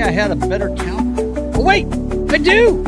I had a better count. Oh, wait, I do.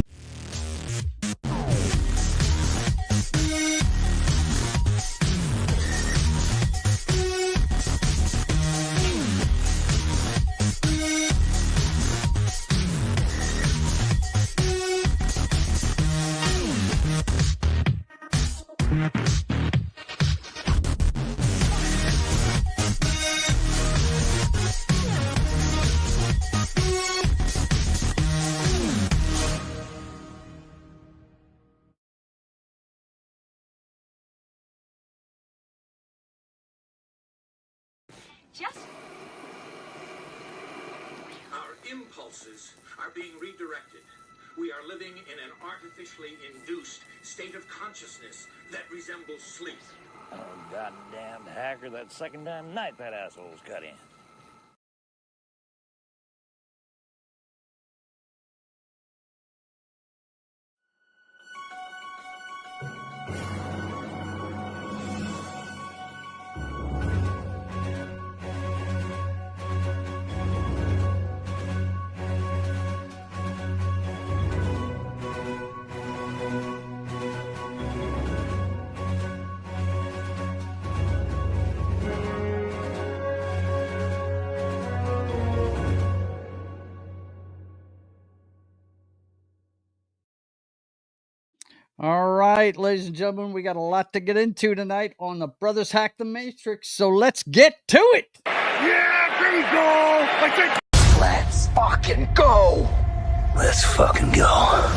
Our impulses are being redirected. We are living in an artificially induced state of consciousness that resembles sleep. Oh, goddamn hacker, that second time night that asshole's cut in. All right, ladies and gentlemen, we got a lot to get into tonight on the Brothers Hack the Matrix, so let's get to it. Yeah, there you go. Let's fucking go. Let's fucking go.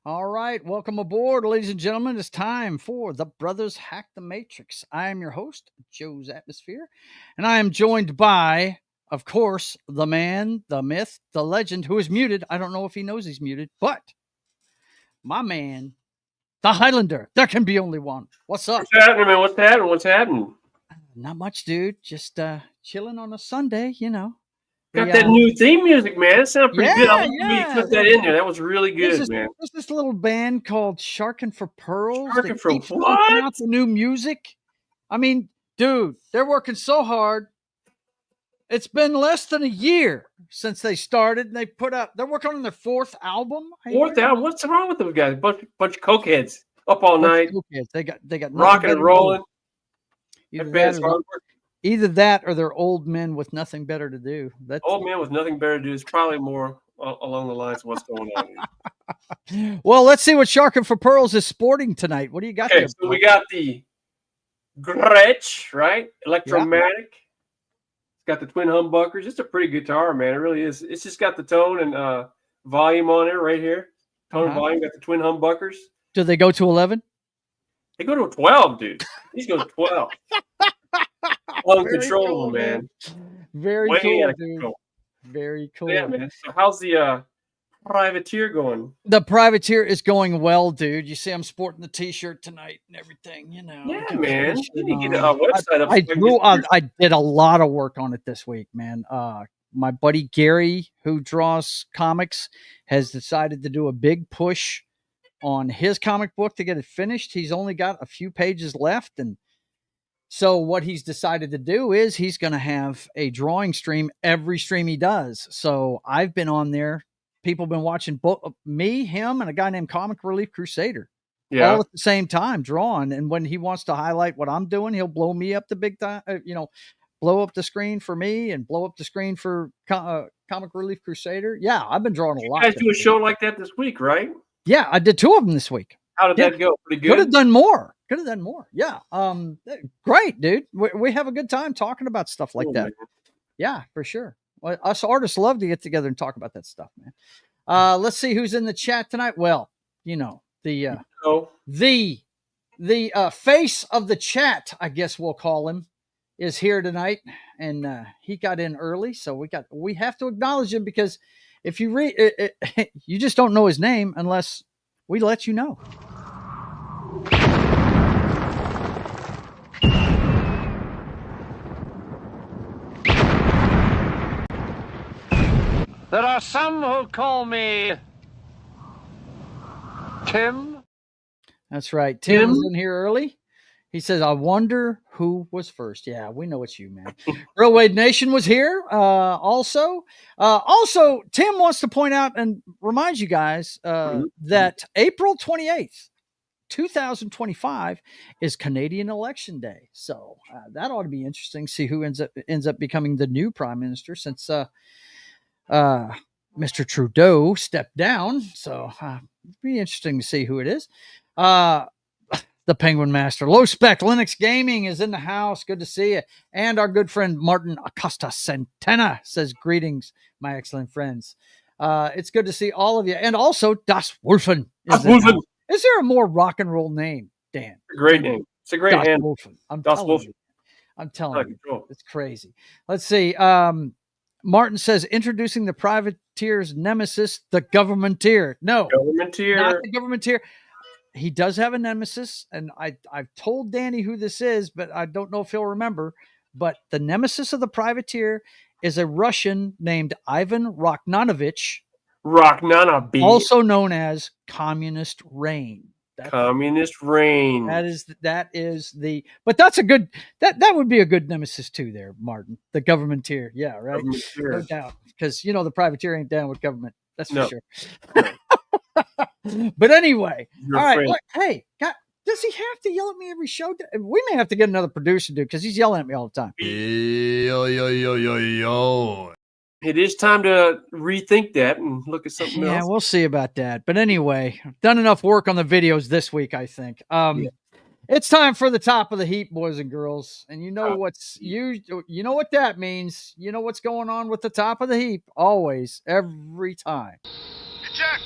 All right, welcome aboard, ladies and gentlemen. It's time for the Brothers Hack the Matrix. I am your host, Joe's Atmosphere, and I am joined by, of course, the man, the myth, the legend, who is muted. I don't know if he knows he's muted, but my man, the Hylunder. There can be only one. What's up? What's happening, man? What's happening? What's happening? Not much, dude. Just chilling on a Sunday, you know. Got that new theme music, man. It sounded pretty good. I Yeah. put that in there. That was really good, man. There's this little band called Sharkin' for Pearls. Sharkin' for keeps what? pumping out the new music. I mean, dude, they're working so hard. It's been less than a year since they started, and they're working on their fourth album. Fourth album? What's wrong with those guys? Bunch of cokeheads up all night, They got nothing rocking better and to rolling. do. That band's hard work. Either that or they're old men with nothing better to do. Old man with nothing better to do is probably more along the lines of what's going on here. Well, let's see what Sharkin' for Pearls is sporting tonight. What do you got there? So we got the Gretsch, right? Electromatic. It's got the twin humbuckers. It's a pretty guitar, man. It really is. It's just got the tone and volume on it right here. Tone and volume. Got the twin humbuckers. Do they go to 11? They go to a 12, dude. These go to 12. Uncontrollable, man. Very Way cool, out of dude. control. Very cool. Yeah, man. So how's the Privateer going? The Privateer is going well, dude. You see, I'm sporting the T-shirt tonight and everything. You know. Yeah, man. You need to get a website up. I did a lot of work on it this week, man. My buddy Gary, who draws comics, has decided to do a big push on his comic book to get it finished. He's only got a few pages left, and so what he's decided to do is he's going to have a drawing stream every stream he does. So I've been on there. People have been watching me, him, and a guy named Comic Relief Crusader all at the same time drawing. And when he wants to highlight what I'm doing, he'll blow me up the big time, blow up the screen for me and blow up the screen for Comic Relief Crusader. Yeah, I've been drawing a lot. You guys do a show like that this week, right? Yeah, I did 2 of them this week. How did that go? Pretty good. Could have done more. Could have done more. Yeah. Great, dude. We have a good time talking about stuff like that. Man. Yeah, for sure. Well, us artists love to get together and talk about that stuff, man. Let's see who's in the chat tonight. Well, you know, the face of the chat, I guess we'll call him, is here tonight, and he got in early, so we have to acknowledge him, because if you read it, you just don't know his name unless we let you know. There are some who call me Tim. That's right. Tim was in here early. He says, I wonder who was first. Yeah, we know it's you, man. Real Wade Nation was here also. Also, Tim wants to point out and remind you guys that April 28th, 2025 is Canadian Election Day. So that ought to be interesting. See who ends up becoming the new prime minister, since Mr. Trudeau stepped down. So it'd be interesting to see who it is. The Penguin Master, Low Spec Linux Gaming is in the house. Good to see you. And our good friend Martin Acosta Centena says, greetings, my excellent friends. It's good to see all of you. And also Das Wolfen. Is there a more rock and roll name, Dan? Great name. It's a great Das Wolfen. I'm telling you. It's crazy. Let's see. Martin says, introducing the privateer's nemesis, the governmenteer. No, governmenteer. Not the governmenteer. He does have a nemesis, and I've told Danny who this is, but I don't know if he'll remember. But the nemesis of the privateer is a Russian named Ivan Rachmanovich, also known as Communist Rain. Communist Rain. That is the. But that's a good. That would be a good nemesis too, there, Martin. The governmenteer, yeah, right. No doubt, because the privateer ain't down with government. That's for sure. No. But anyway, all right. Look, hey, does he have to yell at me every show? We may have to get another producer, dude, because he's yelling at me all the time. Yo. It is time to rethink that and look at something else. Yeah, we'll see about that. But anyway, I've done enough work on the videos this week, I think. It's time for the top of the heap, boys and girls. And you know what that means. You know what's going on with the top of the heap. Always, every time. Eject!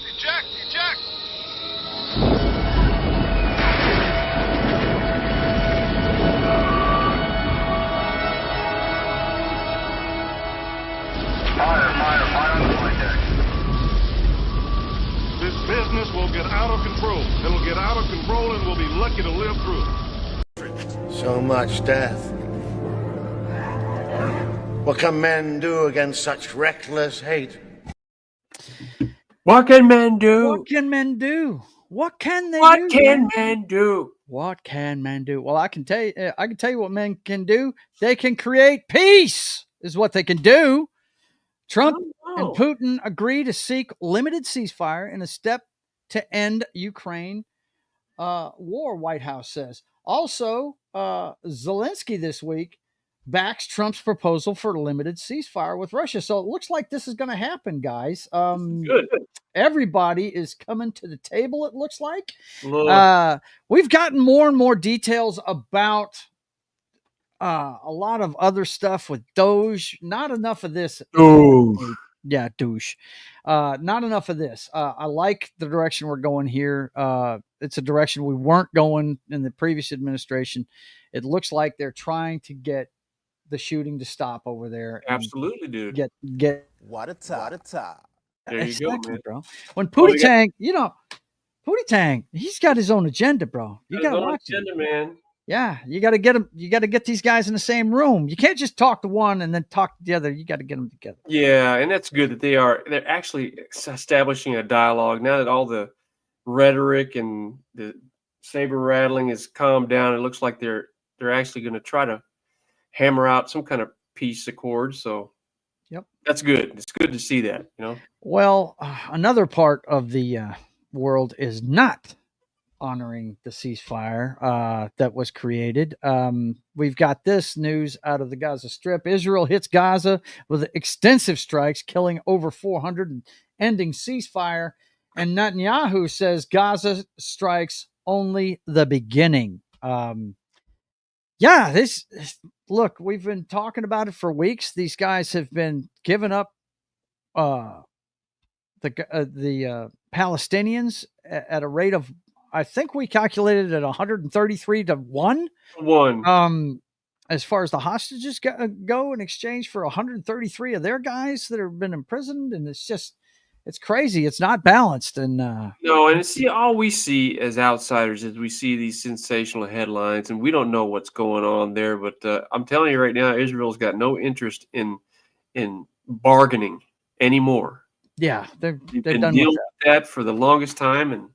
Fire on the flight deck. This business will get out of control. It'll get out of control, and we'll be lucky to live through it. So much death. What can men do against such reckless hate? What can men do? What can men do? What can they what do? Can men do? What can men do? Well, I can tell you what men can do. They can create peace, is what they can do. Trump and Putin agree to seek limited ceasefire in a step to end Ukraine war, White House says. Also, Zelensky this week backs Trump's proposal for limited ceasefire with Russia. So it looks like this is going to happen, guys. Good. Everybody is coming to the table, it looks like. We've gotten more and more details about a lot of other stuff with Doge. Not enough of this. Yeah, douche. Not enough of this. I like the direction we're going here. It's a direction we weren't going in the previous administration. It looks like they're trying to get the shooting to stop over there. Absolutely, dude. Get what a top. There you go, man. Bro. When Pootie Tang, Pootie Tang, he's got his own agenda, bro. You got to watch agenda, man. Yeah, you got to get them. You got to get these guys in the same room. You can't just talk to one and then talk to the other. You got to get them together. Yeah, and that's good that they're actually establishing a dialogue now that all the rhetoric and the saber rattling has calmed down. It looks like they're actually going to try to hammer out some kind of peace accord. So, yep, that's good. It's good to see that. Well, another part of the world is not honoring the ceasefire that was created. We've got this news out of the Gaza Strip. Israel hits Gaza with extensive strikes, killing over 400 and ending ceasefire. And Netanyahu says Gaza strikes only the beginning. Yeah, look, we've been talking about it for weeks. These guys have been giving up the Palestinians at a rate of, I think we calculated at 133 to 1. As far as the hostages go in exchange for 133 of their guys that have been imprisoned. And it's crazy. It's not balanced. And no, and see, all we see as outsiders is we see these sensational headlines, and we don't know what's going on there. But I'm telling you right now, Israel's got no interest in bargaining anymore. Yeah, they're been done dealing with with that for the longest time, and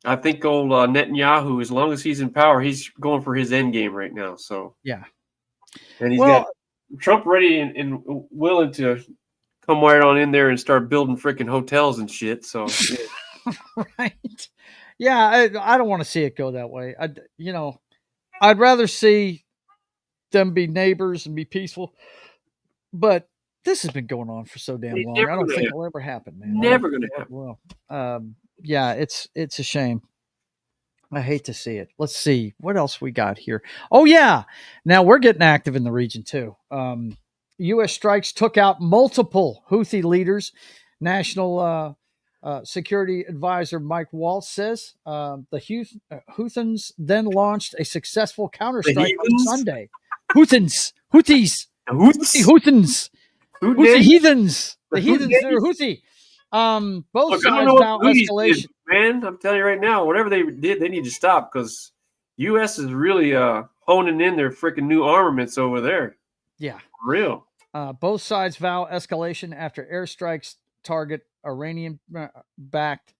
I think old Netanyahu, as long as he's in power, he's going for his end game right now. So yeah, and he's got Trump ready and willing to come right on in there and start building freaking hotels and shit. So yeah. Right. Yeah, I don't want to see it go that way. I'd rather see them be neighbors and be peaceful. But this has been going on for so damn long. I don't think it'll ever happen, man. Never going to happen. Well, yeah, it's a shame. I hate to see it. Let's see what else we got here. Oh yeah, now we're getting active in the region too. U.S. strikes took out multiple Houthi leaders. National Security Advisor Mike Waltz says the Houthis then launched a successful counterstrike on Sunday. Houthis. Houthis. Houthi heathens. The heathens that are Houthi. Both sides now escalation. Man, I'm telling you right now, whatever they did, they need to stop because U.S. is really honing in their freaking new armaments over there. Yeah. For real. Both sides vow escalation after airstrikes target Iranian-backed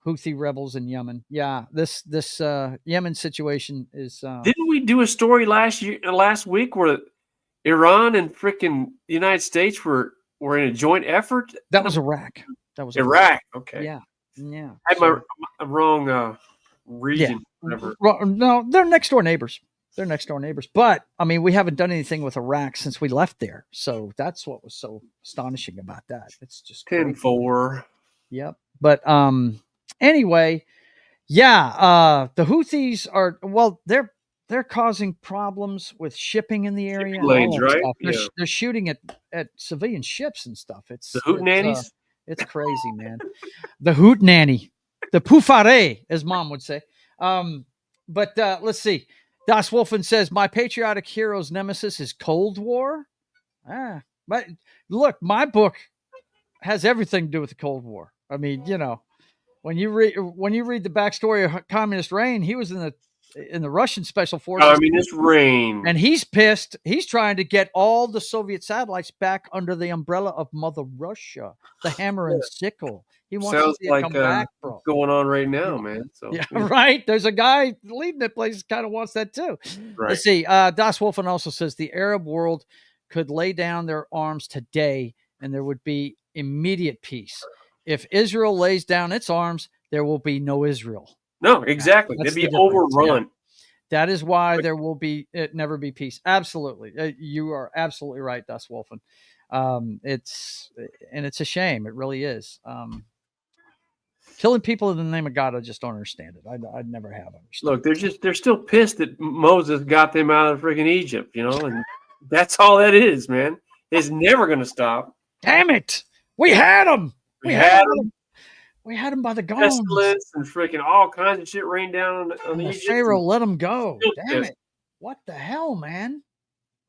Houthi rebels in Yemen. Yeah, this Yemen situation is. Didn't we do a story last week where Iran and freaking the United States were in a joint effort? That was Iraq. That was Iraq. Okay. Yeah. Yeah. I had my wrong region. Yeah. No, they're next door neighbors. But I mean, we haven't done anything with Iraq since we left there. So that's what was so astonishing about that. It's just 10-4. Yep. But anyway, yeah, the Houthis they're causing problems with shipping in the area. Lanes, right? They're shooting at civilian ships and stuff. It's the hootenannies. It's crazy, man. The hootenanny, the poufare, as Mom would say. But let's see. Das Wolfen says, my patriotic hero's nemesis is Cold War. But look, my book has everything to do with the Cold War. I mean, when you read the backstory of Communist Reign, he was in the Russian special forces. Communist Reign. And he's pissed. He's trying to get all the Soviet satellites back under the umbrella of Mother Russia, the hammer and sickle. He wants to see it come back, bro. Going on right now, man. So yeah, right. There's a guy leading that place kind of wants that too. Right. Let's see. Das Wolfen also says the Arab world could lay down their arms today and there would be immediate peace. If Israel lays down its arms, there will be no Israel. No, exactly. They'd be overrun. Yeah. That is why there will never be peace. Absolutely. You are absolutely right, Das Wolfen. It's a shame. It really is. Killing people in the name of God, I just don't understand it. I'd never have understood. Look, they're still pissed that Moses got them out of freaking Egypt, and that's all that is, man. It's never going to stop. Damn it. We had them. We had them. We had him by the gums. Pestilence and freaking all kinds of shit rained down on the Egyptians. Pharaoh let him go. Damn it. What the hell, man?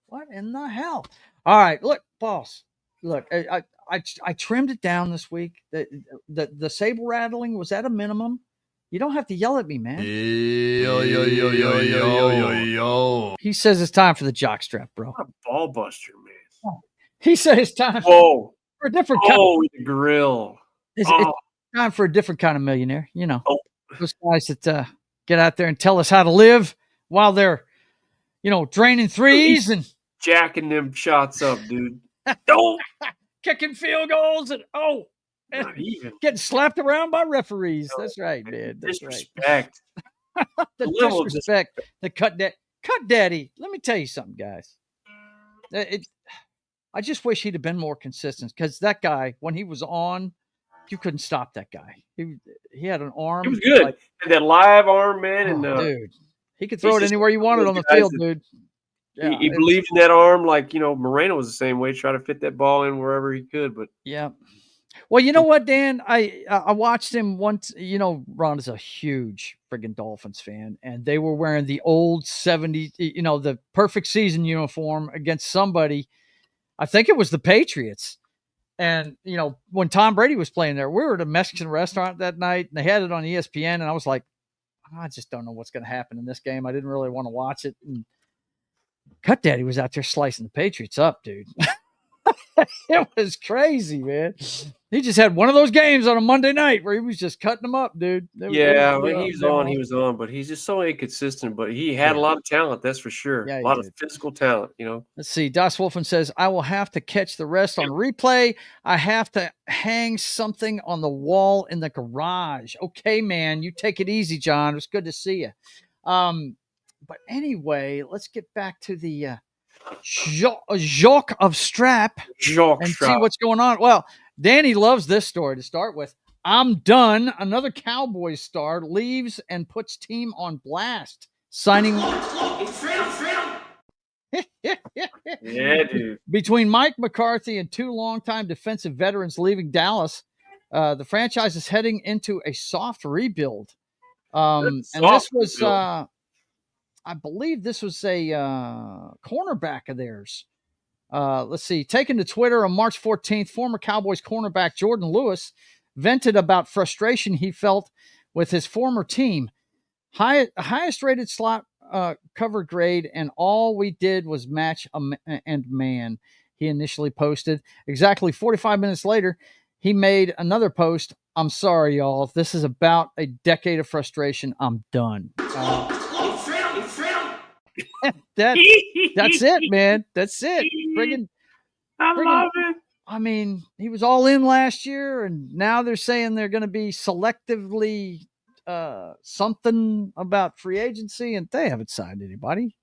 What in the hell? All right, look, boss. Look, I trimmed it down this week. The saber rattling was at a minimum. You don't have to yell at me, man. Yo. He says it's time for the jockstrap, bro. What a ball buster, man. He said it's time for a different the grill. It's time for a different kind of millionaire. Those guys that get out there and tell us how to live while they're, draining threes and jacking them shots up, dude. Kicking field goals and getting slapped around by referees. That's right, man. That's disrespect. Right. The disrespect. The cut daddy. Let me tell you something, guys. I just wish he'd have been more consistent because that guy, when he was on, you couldn't stop that guy. He had an arm. He was good. And that live arm, man. And dude, He could throw it just anywhere you wanted on the guys field, that- dude. Yeah, he believed in that arm, like Moreno was the same way, try to fit that ball in wherever he could. But yeah. Well, you know what, Dan? I watched him once. Ron is a huge friggin' Dolphins fan, and they were wearing the old 70s, the perfect season uniform against somebody. I think it was the Patriots. And, when Tom Brady was playing there, we were at a Mexican restaurant that night, and they had it on ESPN, and I was like, I just don't know what's going to happen in this game. I didn't really want to watch it. And Cut Daddy was out there slicing the Patriots up, dude. It was crazy, man. He just had one of those games on a Monday night where he was just cutting them up, dude. when he was on, but he's just so inconsistent. But he had a lot of talent, that's for sure. Yeah, a lot of physical talent, Let's see. Das Wolfen says, I will have to catch the rest on replay. I have to hang something on the wall in the garage. Okay, man. You take it easy, John. It was good to see you. But anyway, let's get back to the Jacques of Strap and see what's going on. Well, Danny loves this story to start with. I'm done. Another Cowboys star leaves and puts team on blast, signing. Yeah, dude. Between Mike McCarthy and two longtime defensive veterans leaving Dallas, the franchise is heading into a soft rebuild. And this was, I believe this was a cornerback of theirs. Let's see. Taken to Twitter on March 14th, former Cowboys cornerback Jordan Lewis vented about frustration he felt with his former team. Highest rated slot cover grade, and all we did was match and man, he initially posted. Exactly 45 minutes later, he made another post. I'm sorry, y'all. This is about a decade of frustration. I'm done. That's it, man. That's it. I love it. I mean, he was all in last year, and now they're saying they're going to be selectively something about free agency, and they haven't signed anybody.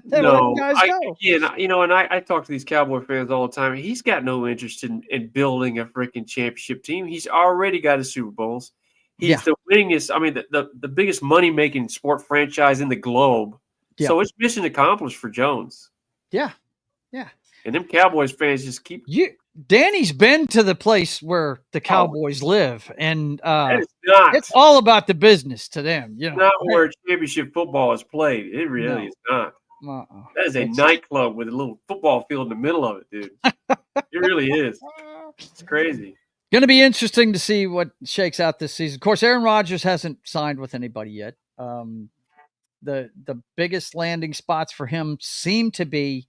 No, guys go. I talk to these Cowboy fans all the time. He's got no interest in building a freaking championship team. He's already got his Super Bowls. He's the winningest. I mean, the biggest money making sport franchise in the globe. Yeah. So it's mission accomplished for Jones. Yeah. And them Cowboys fans just keep. Danny's been to the place where the Cowboys live, and it's all about the business to them. Not where championship football is played. It really is not. That is a nightclub with a little football field in the middle of it, dude. It really is. It's crazy. Going to be interesting to see what shakes out this season. Of course, Aaron Rodgers hasn't signed with anybody yet. The biggest landing spots for him seem to be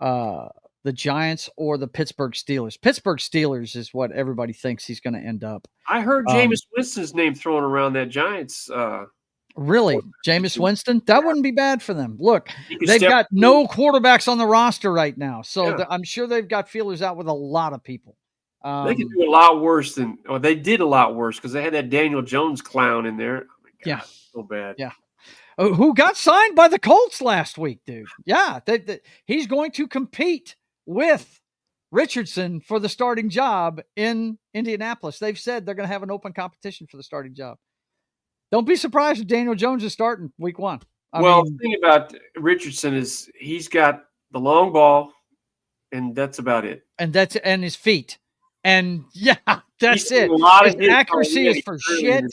the Giants or the Pittsburgh Steelers. Pittsburgh Steelers is what everybody thinks he's going to end up. I heard Jameis Winston's name thrown around that Giants. Really? Jameis Winston? That wouldn't be bad for them. Look, they've got no quarterbacks on the roster right now, so I'm sure they've got feelers out with a lot of people. They could do a lot worse they did a lot worse because they had that Daniel Jones clown in there. Oh my God, so bad. Yeah. Who got signed by the Colts last week, dude. Yeah, he's going to compete with Richardson for the starting job in Indianapolis. They've said they're going to have an open competition for the starting job. Don't be surprised if Daniel Jones is starting week 1. The thing about Richardson is he's got the long ball, and that's about it. And his feet. And that's it. His accuracy is for shit.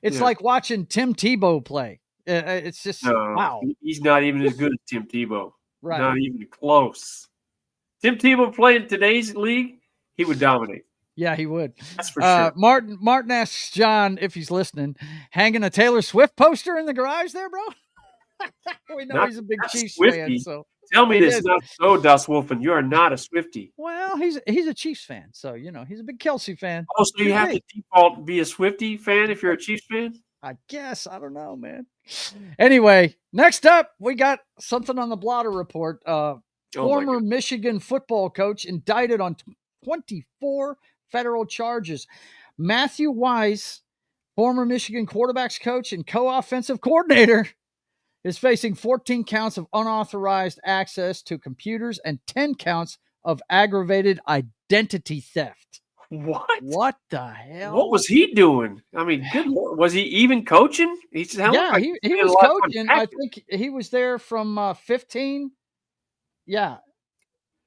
It's like watching Tim Tebow play. It's just wow. He's not even as good as Tim Tebow. Right. Not even close. Tim Tebow played in today's league, he would dominate. Yeah, he would. That's for sure. Martin asks John if he's listening, hanging a Taylor Swift poster in the garage there, bro? We know he's a big Chiefs fan. So tell me this, not so, Das Wolfen. You are not a Swiftie. Well, he's a Chiefs fan, so he's a big Kelsey fan. Oh, so you have to default be a Swiftie fan if you're a Chiefs fan? I guess. I don't know, man. Anyway, next up, we got something on the blotter report. Former Michigan football coach indicted on 24 federal charges. Matthew Wise, former Michigan quarterbacks coach and co-offensive coordinator, is facing 14 counts of unauthorized access to computers and 10 counts of aggravated identity theft. What? What the hell? What was he doing? I mean, good Lord. Was he even coaching? He sounded Yeah, like he spent a was lot of time coaching. I packing. think he was there from 15. Yeah,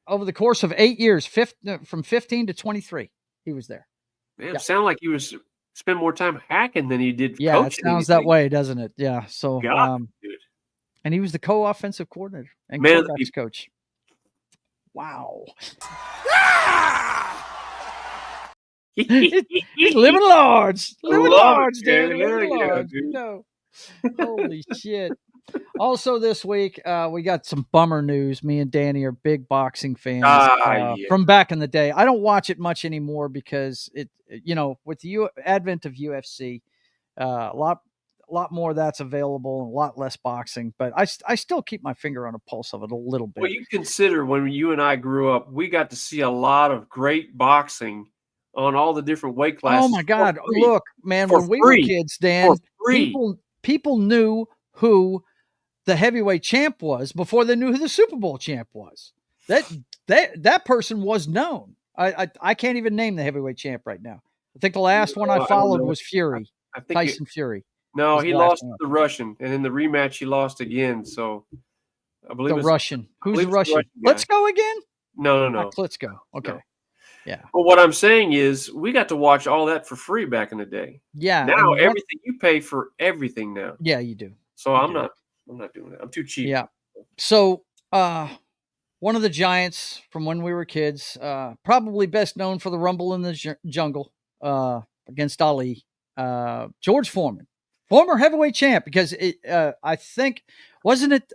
over the course of 8 years, from 15 to 23, he was there. Man, Yeah. it sounded like he was spend more time hacking than he did Yeah, it coaching sounds that anything. way, doesn't it? Yeah. So, God, dude. and he was the co-offensive coordinator and Man of the quarterbacks people. coach. Wow. He's living large. Living Love it, large, man. Danny. Hell Living yeah, large. dude. Holy shit. Also this week, we got some bummer news. Me and Danny are big boxing fans Yeah. from back in the day. I don't watch it much anymore because with the advent of UFC, a lot more of that's available and a lot less boxing. But I still keep my finger on the pulse of it a little bit. Well, you consider when you and I grew up, we got to see a lot of great boxing on all the different weight classes. Oh my God! For free. Look, man, For when we were free. kids, Dan, For free. people knew who the heavyweight champ was before they knew who the Super Bowl champ was. That person was known. I can't even name the heavyweight champ right now. I think the last one I followed was Fury. I think Tyson Fury. No, was he the last lost one. to the Russian, and in the rematch he lost again. So I believe The it's Russian. Who's the believe it's the Russian? Russian guy. Let's go again. No. Not Klitschko. Okay. No. Yeah. But what I'm saying is, we got to watch all that for free back in the day. Yeah. Now everything you pay for everything now. Yeah, you do. So I'm not doing that. I'm too cheap. Yeah. So one of the giants from when we were kids, probably best known for the Rumble in the Jungle against Ali, George Foreman, former heavyweight champ, because I think, wasn't it,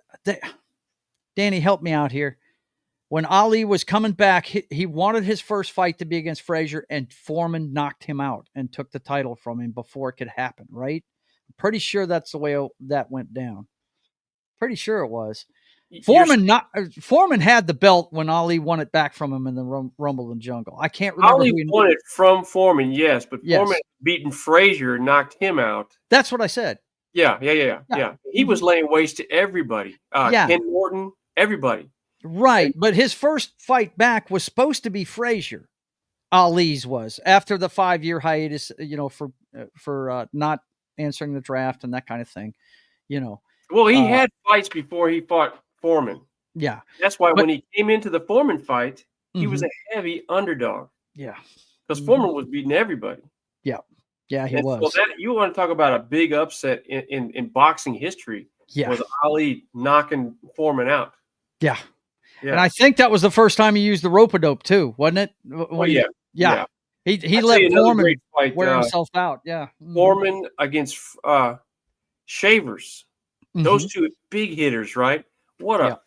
Danny, help me out here. When Ali was coming back, he wanted his first fight to be against Frazier, and Foreman knocked him out and took the title from him before it could happen, right? I'm pretty sure that's the way that went down. Pretty sure it was. Foreman had the belt when Ali won it back from him in the Rumble in the Jungle. I can't remember. Ali won it from Foreman, yes, but Foreman beaten Frazier and knocked him out. That's what I said. Yeah. He was laying waste to everybody. Ken Norton, everybody. Right, but his first fight back was supposed to be Frazier. Ali's was after the 5-year hiatus, for not answering the draft and that kind of thing. Well, he had fights before he fought Foreman. Yeah. That's why when he came into the Foreman fight, he was a heavy underdog. Yeah. Because Foreman was beating everybody. Yeah. Yeah, he was. So you want to talk about a big upset in boxing history. Yeah. Was Ali knocking Foreman out. Yeah. And I think that was the first time he used the rope-a-dope too, wasn't it? Yeah. He let Foreman wear himself out. Yeah. Foreman against Shavers. Those two big hitters, right? What a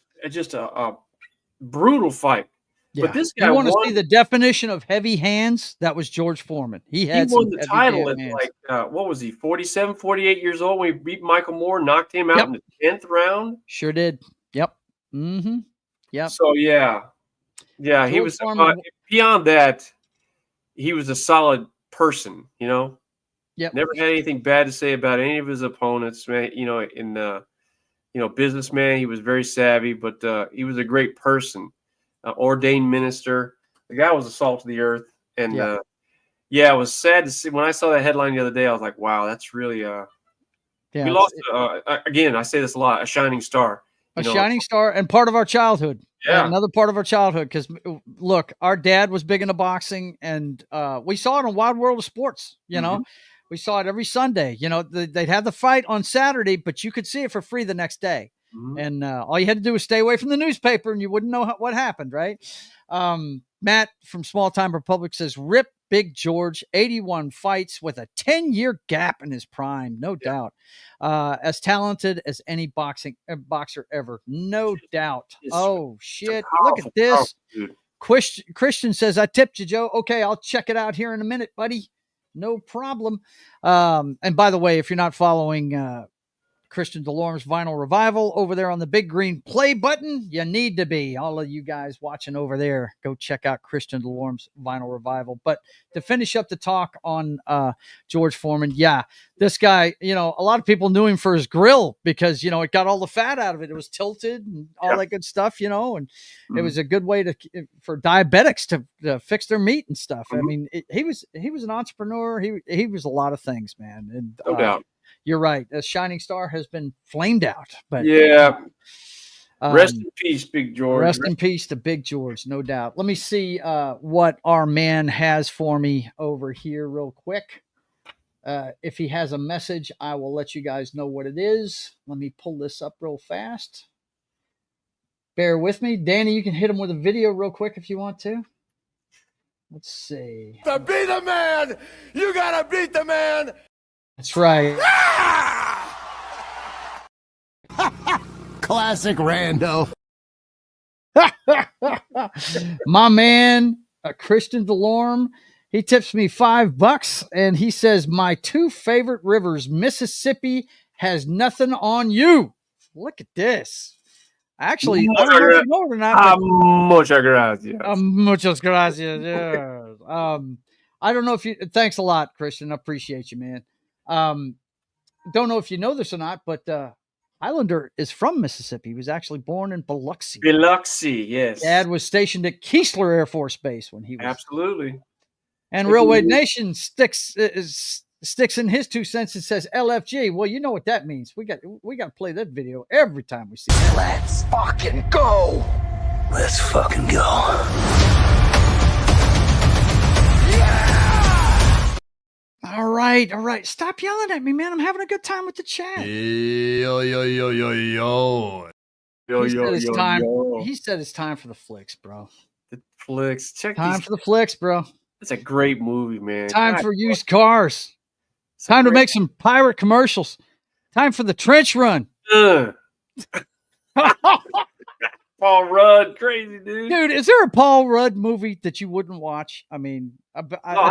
brutal fight. Yeah. But this guy you want to see the definition of heavy hands? That was George Foreman. He won the title at what was he, 47, 48 years old when he beat Michael Moore, knocked him out in the 10th round? Sure did. Yep. Mm-hmm. Yep. So, yeah, George, he was beyond that. He was a solid person, Yep. Never had anything bad to say about any of his opponents, man. Businessman. He was very savvy, but he was a great person. Ordained minister. The guy was a salt of the earth. And it was sad to see. When I saw that headline the other day, I was like, wow, that's really we lost again, I say this a lot, a shining star. A shining star and part of our childhood. Yeah. Another part of our childhood. Because look, our dad was big into boxing, and we saw it on Wild World of Sports, We saw it every Sunday. They'd have the fight on Saturday, but you could see it for free the next day. Mm-hmm. And all you had to do was stay away from the newspaper and you wouldn't know what happened, right? Matt from Small Time Republic says, rip Big George, 81 fights with a 10-year gap in his prime, no doubt. As talented as any boxer ever, no doubt. Oh, shit. Look at this. Christian says, I tipped you, Joe. Okay, I'll check it out here in a minute, buddy. No problem. And by the way, if you're not following Christian DeLorme's Vinyl Revival over there on the big green play button. You need to be. All of you guys watching over there, go check out Christian DeLorme's Vinyl Revival. But to finish up the talk on George Foreman, yeah, this guy, a lot of people knew him for his grill because, it got all the fat out of it. It was tilted and all that good stuff, and it was a good way for diabetics to fix their meat and stuff. I mean, he was an entrepreneur. He was a lot of things, man. And No doubt. You're right. A shining star has been flamed out, but rest in peace, Big George. Rest in peace to Big George, no doubt. Let me see what our man has for me over here real quick. If he has a message, I will let you guys know what it is. Let me pull this up real fast. Bear with me. Danny, you can hit him with a video real quick if you want to. Let's see. To be the man, you gotta beat the man. That's right. Classic rando. My man, Christian DeLorme, he tips me $5 and he says, my two favorite rivers, Mississippi has nothing on you. Look at this. Actually, I don't know if you know it or not. Muchas gracias. Muchas gracias. Yes. I don't know if you, thanks a lot, Christian. I appreciate you, man. Don't know if you know this or not, but Hylunder is from Mississippi. He was actually born in Biloxi. Biloxi, yes. Dad was stationed at Keesler Air Force Base when he was. Absolutely. And Railway Nation sticks in his 2 cents and says LFG. Well, you know what that means. We got to play that video every time we see it. Let's fucking go. Let's fucking go. All right. Stop yelling at me, man. I'm having a good time with the chat. Yo. He said it's time for the flicks, bro. The flicks. Check Time these. for the flicks, bro. That's a great movie, man. Time God, for used cars. Time to make some pirate commercials. Time for the trench run. Paul Rudd, crazy dude. Dude, is there a Paul Rudd movie that you wouldn't watch? I mean, I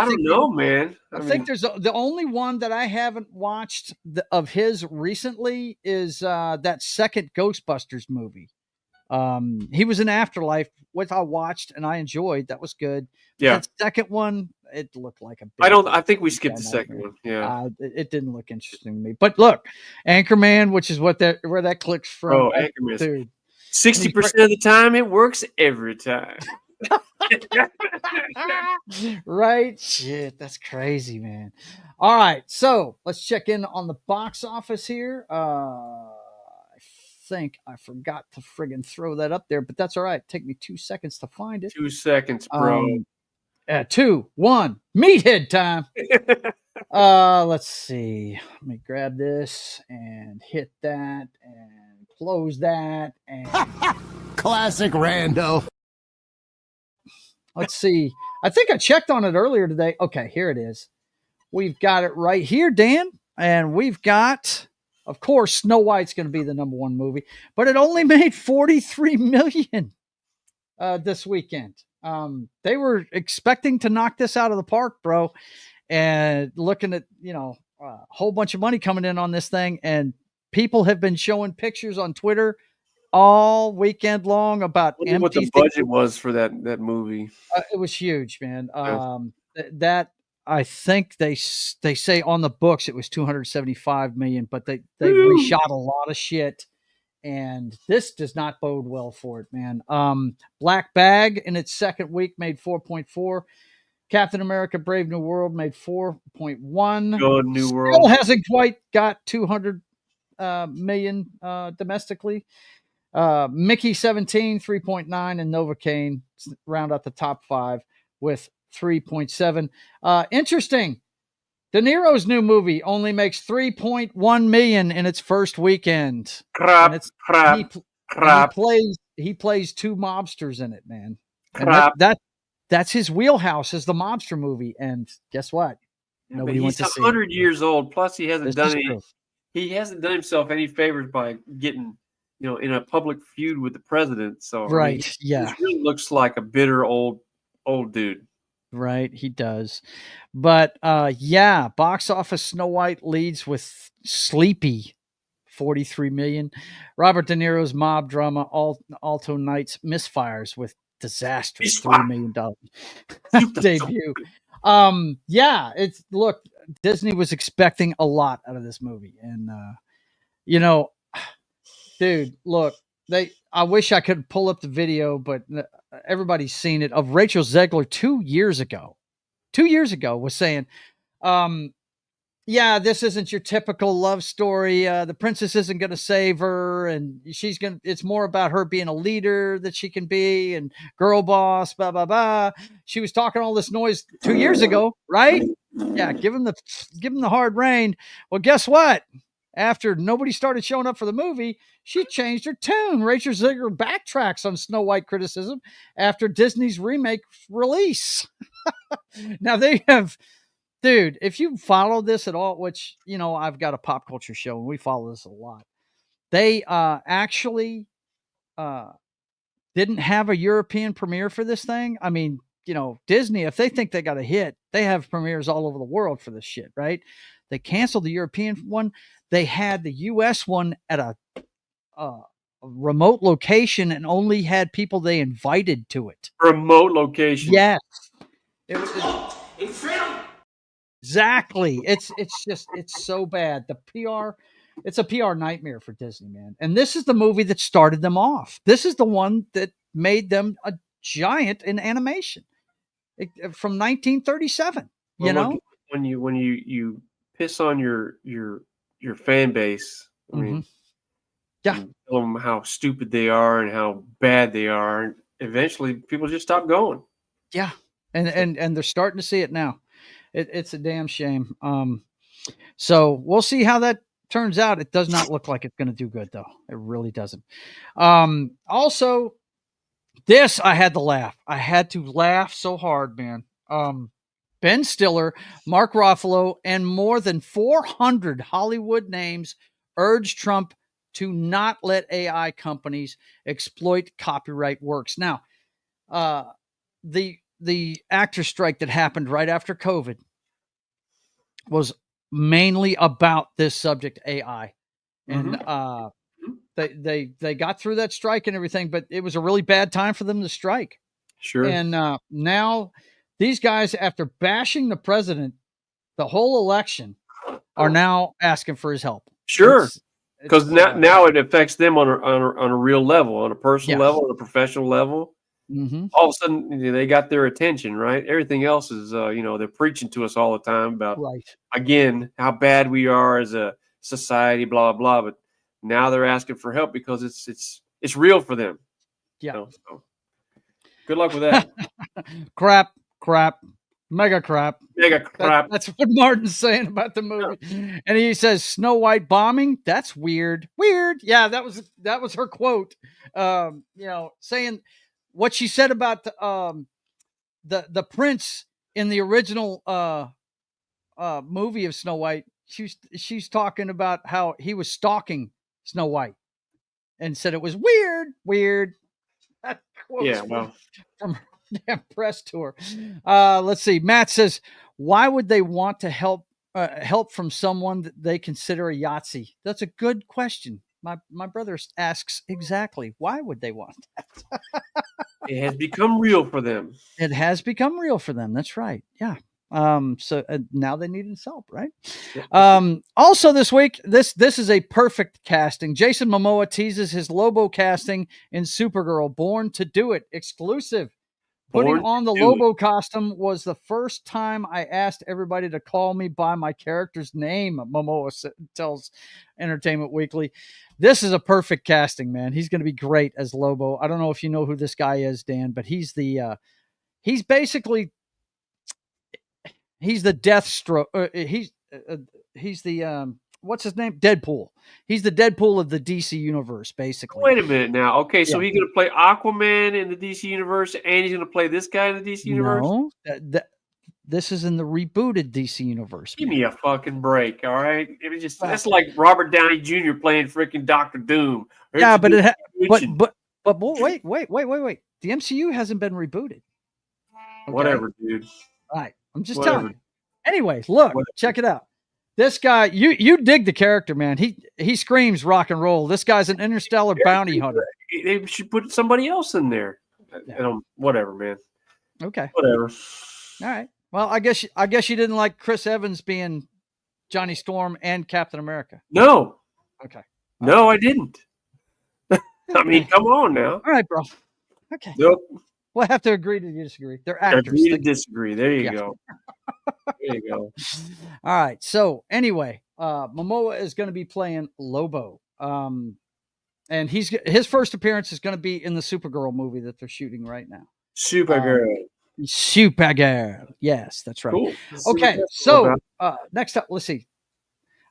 don't know, man. I think there's the only one that I haven't watched of his recently is that second Ghostbusters movie. He was in Afterlife, which I watched and I enjoyed. That was good. Yeah. That second one, it looked like a big I think we skipped the second one. Yeah. It didn't look interesting to me. But look, Anchorman, which is where that clicks from. Oh, Anchorman. Dude. 60% of the time, it works every time. Right? Shit, that's crazy, man. All right, so let's check in on the box office here. I think I forgot to friggin' throw that up there, but that's all right. Take me 2 seconds to find it. 2 seconds, bro. 2, 1, meathead time. Let's see. Let me grab this and hit that and close that and Classic rando. Let's see. I think I checked on it earlier today. Okay, here it is. We've got it right here, Dan. And we've got, of course, Snow White's going to be the number one movie, but it only made $43 million this weekend. They were expecting to knock this out of the park, bro. And looking at, a whole bunch of money coming in on this thing. And people have been showing pictures on Twitter all weekend long about what the budget was for that movie. It was huge, man. Yeah. That I think they say on the books it was $275 million, but they reshot a lot of shit, and this does not bode well for it, man. Black Bag in its second week made 4.4. Captain America: Brave New World made 4.1. Good New World still hasn't quite got 200 million domestically. Mickey 17, 3.9, and Novocaine round out the top 5 with 3.7. Interesting. De Niro's new movie only makes 3.1 million in its first weekend. Crap. He plays 2 mobsters in it, man. Crap. And that's his wheelhouse, is the mobster movie. And guess what? Nobody went to see it. He's 100 years old. Plus, he hasn't done himself any favors by getting, in a public feud with the president. So right, he really looks like a bitter old dude. Right, he does. But box office Snow White leads with Sleepy, $43 million. Robert De Niro's mob drama Alto Nights misfires with disastrous $3 million debut. Yeah, it's look, Disney was expecting a lot out of this movie, and dude, look, I wish I could pull up the video, but everybody's seen it, of Rachel Zegler 2 years ago. 2 years ago was saying, yeah, this isn't your typical love story. The princess isn't going to save her, and it's more about her being a leader that she can be, and girl boss, blah, blah, blah. She was talking all this noise 2 years ago, right? Yeah. Give him the hard rein. Well, guess what? After nobody started showing up for the movie, she changed her tune. Rachel Zegler backtracks on Snow White criticism after Disney's remake release. Now they have, dude, if you follow this at all, which, I've got a pop culture show and we follow this a lot. They actually didn't have a European premiere for this thing. I mean, Disney, if they think they got a hit, they have premieres all over the world for this shit, right? They canceled the European one. They had the U.S. one at a remote location and only had people they invited to it. Remote location. Yes. Exactly. It's so bad. The PR, it's a PR nightmare for Disney, man. And this is the movie that started them off. This is the one that made them a giant in animation from 1937. Look, when you piss on your fan base, I mean, yeah, tell them how stupid they are and how bad they are, and eventually people just stop going. Yeah, and they're starting to see it now. It's a damn shame. So we'll see how that turns out. It does not look like it's going to do good, though. It really doesn't. Also, this I had to laugh. I had to laugh so hard, man. Ben Stiller, Mark Ruffalo, and more than 400 Hollywood names urged Trump to not let AI companies exploit copyright works. Now, the actor strike that happened right after COVID was mainly about this subject, AI. And they got through that strike and everything, but it was a really bad time for them to strike. Sure. And now these guys, after bashing the president the whole election, are now asking for his help. Sure. Because now it affects them on a real level, on a personal level, on a professional level. Mm-hmm. All of a sudden, they got their attention, right? Everything else is, they're preaching to us all the time about, again, how bad we are as a society, blah, blah, blah. But now they're asking for help because it's real for them. Yeah. So good luck with that. Crap. Mega crap. That's what Martin's saying about the movie. And he says, Snow White bombing? That's weird. Yeah, that was her quote. Saying what she said about the prince in the original movie of Snow White. She's talking about how he was stalking Snow White and said it was weird. That quote from damn press tour. Let's see. Matt says, why would they want to help from someone that they consider a Yahtzee? That's a good question. My brother asks exactly, why would they want that? It has become real for them. It has become real for them. That's right. Yeah. So now they need his help, right? Also this week, this is a perfect casting. Jason Momoa teases his Lobo casting in Supergirl, Born to Do It, exclusive. Putting on the Lobo costume was the first time I asked everybody to call me by my character's name, Momoa tells Entertainment Weekly. This is a perfect casting, man. He's going to be great as Lobo. I don't know if you know who this guy is, Dan, but he's the Deathstroke. He's the what's his name? Deadpool. He's the Deadpool of the DC universe, basically. Wait a minute now. Okay, so he's going to play Aquaman in the DC universe, and he's going to play this guy in the DC universe? No, this is in the rebooted DC universe. Give me a fucking break, all right? That's like Robert Downey Jr. playing freaking Doctor Doom. Yeah, but wait. The MCU hasn't been rebooted. Okay? Whatever, dude. All right, I'm just telling you. Anyways, look, check it out. This guy, you dig the character, man. He screams rock and roll. This guy's an interstellar bounty hunter. They should put somebody else in there. Yeah. Whatever, man. Okay. Whatever. All right. Well, I guess you didn't like Chris Evans being Johnny Storm and Captain America. No. Okay. No, I didn't. I mean, come on now. All right, bro. Okay. Nope. We'll have to agree to disagree. They're actors. Agree to disagree. There you go. There you go. All right. So anyway, Momoa is going to be playing Lobo. And his first appearance is going to be in the Supergirl movie that they're shooting right now. Supergirl. Supergirl. Yes, that's right. Cool. Okay. So next up, let's see.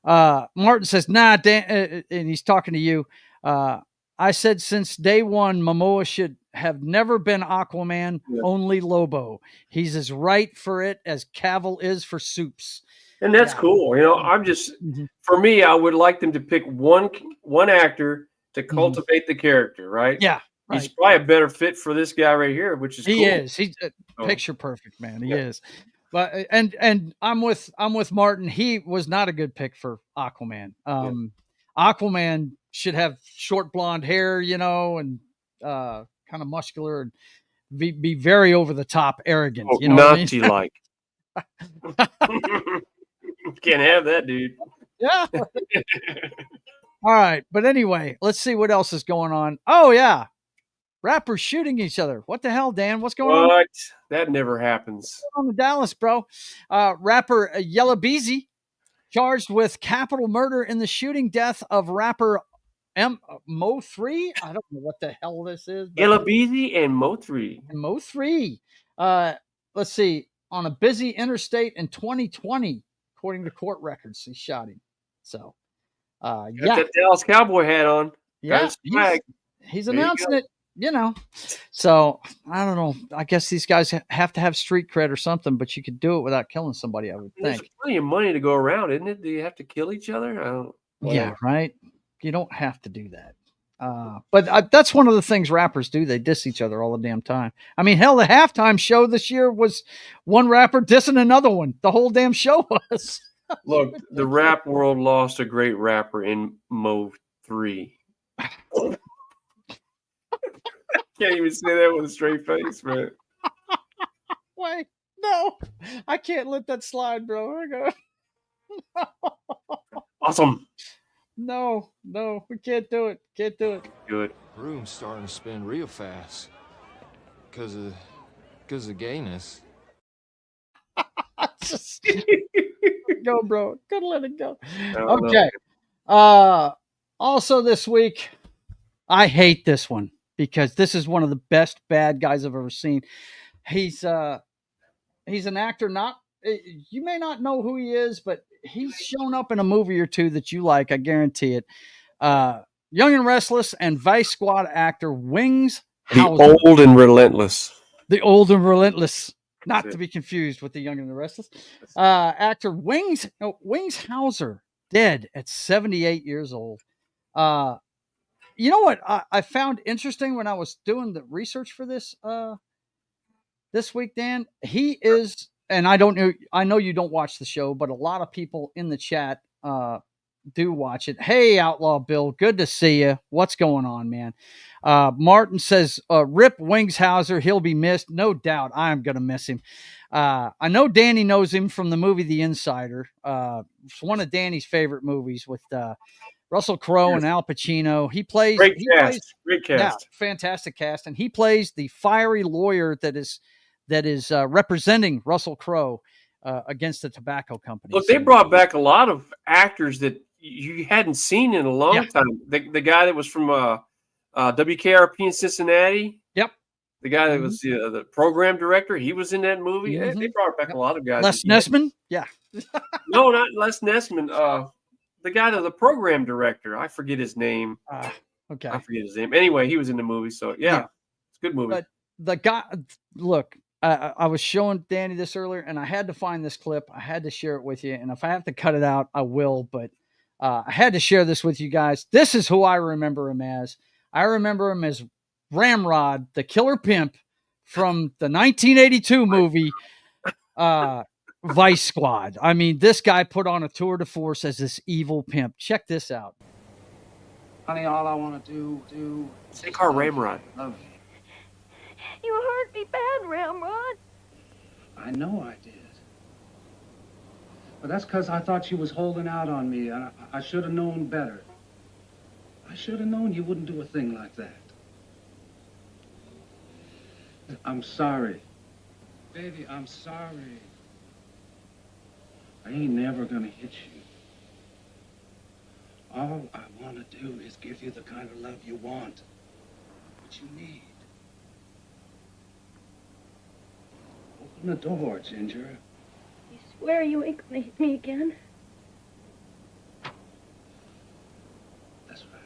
Martin says, nah, Dan, and he's talking to you. I said since day one, Momoa should have never been Aquaman, only Lobo. He's as right for it as Cavill is for Soups. And that's cool. You know, I'm just, for me, I would like them to pick one actor to cultivate the character, right? Yeah. Right. He's probably a better fit for this guy right here, which is he cool. is. He's picture perfect, man. He is. But and I'm with Martin. He was not a good pick for Aquaman. Aquaman should have short blonde hair, you know, and kind of muscular and be very over the top, arrogant. You know, Nazi like. Can't have that, dude. Yeah. All right, but anyway, let's see what else is going on. Oh yeah, rappers shooting each other. What the hell, Dan? What's going on? What? That never happens. On the Dallas, bro. Rapper Yella Beezy charged with capital murder in the shooting death of rapper Mo3. I don't know what the hell this is. Yella Beezy and Mo3. Mo3. Let's see. On a busy interstate in 2020, according to court records, he shot him. So, Got that Dallas Cowboy hat on. Yeah, he's announcing it. You know, so I don't know. I guess these guys have to have street cred or something, but you could do it without killing somebody. I would think. There's plenty of money to go around, isn't it? Do you have to kill each other? I don't. Yeah, right. You don't have to do that. But that's one of the things rappers do. They diss each other all the damn time. I mean, hell, the halftime show this year was one rapper dissing another one. The whole damn show was. Look, the rap world lost a great rapper in Mo3. Can't even say that with a straight face, man. Wait, no, I can't let that slide, bro. Awesome. No, we can't do it. Can't do it. Good. Room's starting to spin real fast because of gayness. Just go, bro. Gotta let it go. No. Okay. Also this week, I hate this one because this is one of the best bad guys I've ever seen. He's an actor. You may not know who he is, but he's shown up in a movie or two that you like. I guarantee it. Young and Restless and Vice Squad actor Wings Hauser. The old and relentless. The old and relentless. Not to be confused with the Young and the Restless. Actor Wings Hauser, dead at 78 years old. You know what I found interesting when I was doing the research for this week, Dan? He is, and I know you don't watch the show, but a lot of people in the chat do watch it. Hey, Outlaw Bill, good to see you. What's going on, man? Martin says, rip Wings Hauser. He'll be missed. No doubt. I am going to miss him. I know Danny knows him from the movie The Insider. It's one of Danny's favorite movies with Russell Crowe and Al Pacino. He plays Great cast. Yeah, fantastic cast. And he plays the fiery lawyer that is representing Russell Crowe against the tobacco company. Look, they brought back a lot of actors that you hadn't seen in a long time. The guy that was from WKRP in Cincinnati. Yep. The guy that was the program director. He was in that movie. Mm-hmm. They brought back a lot of guys. Les Nessman? Yeah. No, not Les Nessman. The guy that's the program director. I forget his name. Okay. I forget his name. Anyway, he was in the movie. So, yeah. It's a good movie. But the guy, look, I was showing Danny this earlier, and I had to find this clip. I had to share it with you. And if I have to cut it out, I will. But I had to share this with you guys. This is who I remember him as. I remember him as Ramrod, the killer pimp from the 1982 movie Vice Squad. I mean, this guy put on a tour de force as this evil pimp. Check this out. Honey, all I want to do Say car Ramrod. Love you. You hurt me bad, Ramrod. I know I did. But that's because I thought she was holding out on me, and I should have known better. I should have known you wouldn't do a thing like that. I'm sorry. Baby, I'm sorry. I ain't never gonna hit you. All I want to do is give you the kind of love you want, what you need. Open the door, Ginger. You swear you ain't gonna hit me again? That's right.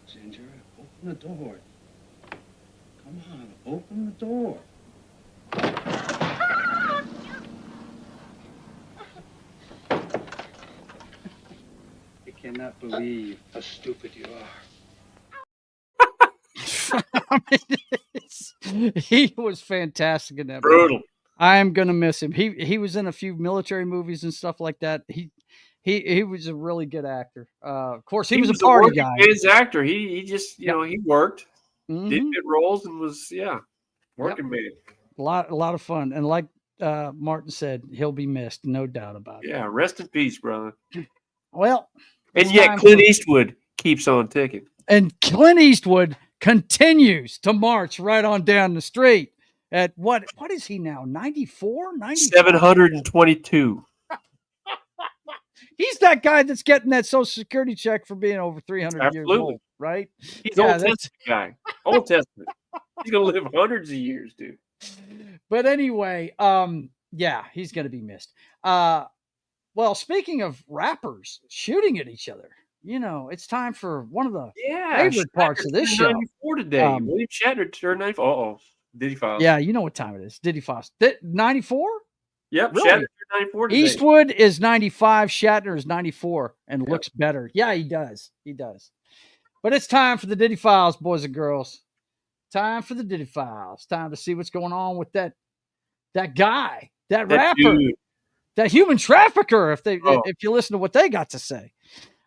Ginger, open the door. Come on, open the door. I cannot believe how stupid you are. I mean, he was fantastic in that Brutal. movie. I am gonna miss him. He was in a few military movies and stuff like that. He was a really good actor. Of course, he was a party guy. His actor. He just you know he worked, Mhm. did good roles, and was working man. A lot of fun. And like Martin said, he'll be missed, no doubt about it. Yeah, rest in peace, brother. Well, and yet Clint Eastwood keeps on ticking. And Clint Eastwood continues to march right on down the street at what is he now? 94? 722. He's that guy that's getting that Social Security check for being over 300 years old, right? He's Old Testament guy. Old Testament. He's gonna live hundreds of years, dude. But anyway, he's gonna be missed. Well, speaking of rappers shooting at each other, it's time for one of the favorite parts of this show. 94 today. William Shatner turned 94. Uh-oh. Diddy Files. Yeah, you know what time it is. Diddy Files. 94? Yep, really? Shatner turned 94 today. Eastwood is 95, Shatner is 94, and looks better. Yeah, he does. He does. But it's time for the Diddy Files, boys and girls. Time for the Diddy Files. Time to see what's going on with that guy, that rapper, dude. That human trafficker, if you listen to what they got to say.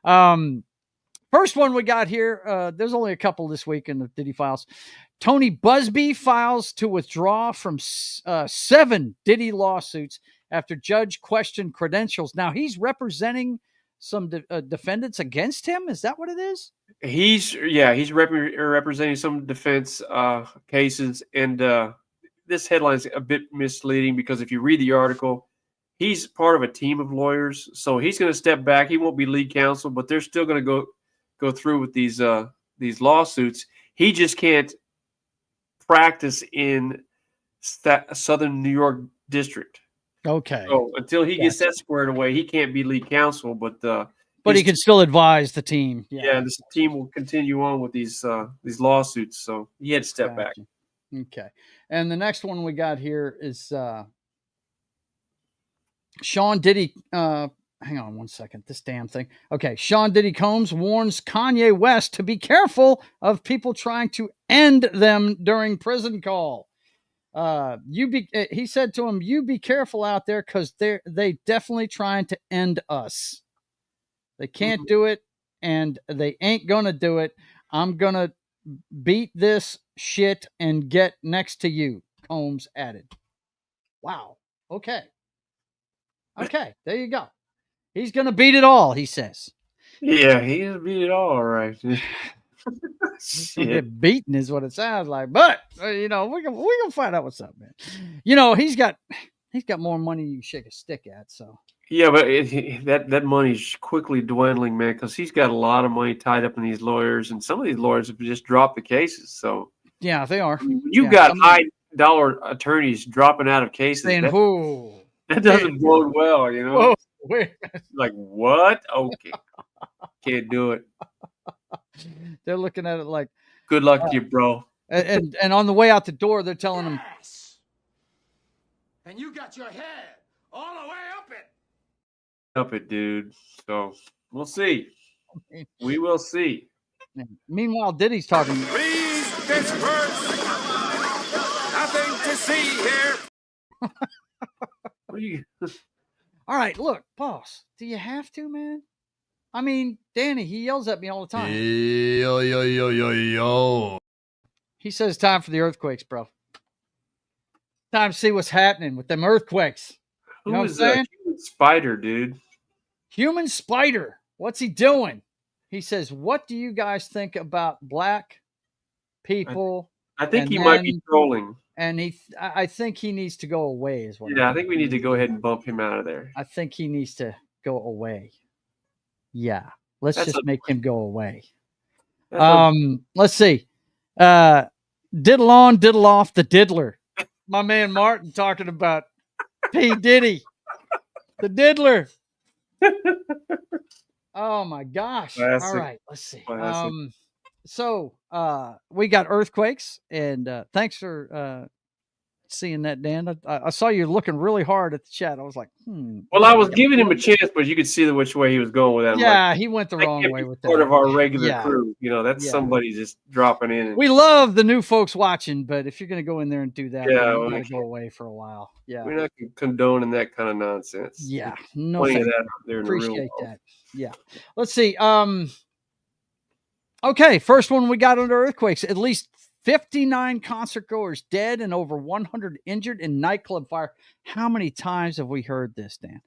First one we got here, there's only a couple this week in the Diddy Files. Tony Busby files to withdraw from 7 Diddy lawsuits after judge questioned credentials. Now, he's representing some defendants against him. Is that what it is? He's representing some defense cases, and this headline is a bit misleading because if you read the article, he's part of a team of lawyers, so he's going to step back. He won't be lead counsel, but they're still going to go through with these lawsuits. He just can't practice in Southern New York District. Okay. So until he gets that squared away, he can't be lead counsel, but he can still advise the team. Yeah, this team will continue on with these lawsuits. So he had to step back. Okay. And the next one we got here is Sean Diddy. Hang on one second. This damn thing. Okay. Sean Diddy Combs warns Kanye West to be careful of people trying to end them during prison call. He said to him, you be careful out there because they definitely trying to end us. They can't do it, and they ain't gonna do it. I'm gonna beat this shit and get next to you, Combs added. Wow. Okay. There you go. He's gonna beat it all, he says. Yeah, he's beat it all right. He's gonna get beaten is what it sounds like. But we're gonna find out what's up, man. He's got more money than you can shake a stick at, so. Yeah, but that money's quickly dwindling, man, because he's got a lot of money tied up in these lawyers, and some of these lawyers have just dropped the cases. So yeah, they are. You've got high-dollar attorneys dropping out of cases. Saying, that doesn't bode well, Whoa, wait. Like, what? Okay. Can't do it. They're looking at it like, good luck to you, bro. And on the way out the door, they're telling him. And you got your head all the way up it. Up it, dude. So we'll see. We will see. Meanwhile, Diddy's talking. Please disperse. Nothing to see here. All right, look, boss. Do you have to, man? I mean, Danny, he yells at me all the time. Yo. He says time for the earthquakes, bro. Time to see what's happening with them earthquakes. You know what I'm saying? Human spider, dude? Human spider. What's he doing? He says, what do you guys think about black people? I think he might be trolling. And I think he needs to go away is what I think we need to go ahead and bump him out of there. I think he needs to go away. Yeah. Let's just make him go away. Let's see. Diddle on, diddle off the diddler. My man Martin talking about P. Diddy. The diddler. Oh my gosh. Classic. All right, let's see. So we got earthquakes, and thanks for seeing that, Dan. I saw you looking really hard at the chat. I was like, Well, I was giving him a chance, but you could see which way he was going with that. Yeah, he went the wrong way with that. Part of our regular crew, that's somebody just dropping in. We love the new folks watching, but if you're going to go in there and do that, you got to go away for a while. Yeah, we're not condoning that kind of nonsense. Yeah, no, plenty of that out there in appreciate the real world. that. Yeah, let's see. Okay, first one we got under earthquakes. At least 59 concert goers dead and over 100 injured in nightclub fire. How many times have we heard this, Dan?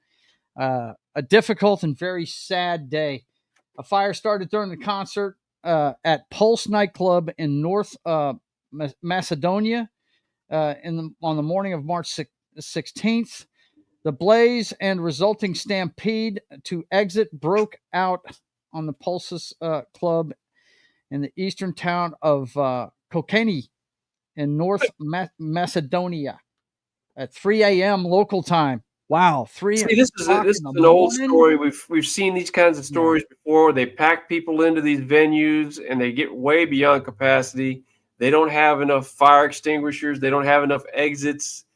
A difficult and very sad day. A fire started during the concert at Pulse nightclub in North Macedonia on the morning of March 16th. The blaze and resulting stampede to exit broke out on the Pulse's club in the eastern town of Kokani in North Macedonia at 3 a.m. local time. Wow, 3 See, this is an old story. We've seen these kinds of stories before. They pack people into these venues and they get way beyond capacity. They don't have enough fire extinguishers. They don't have enough exits.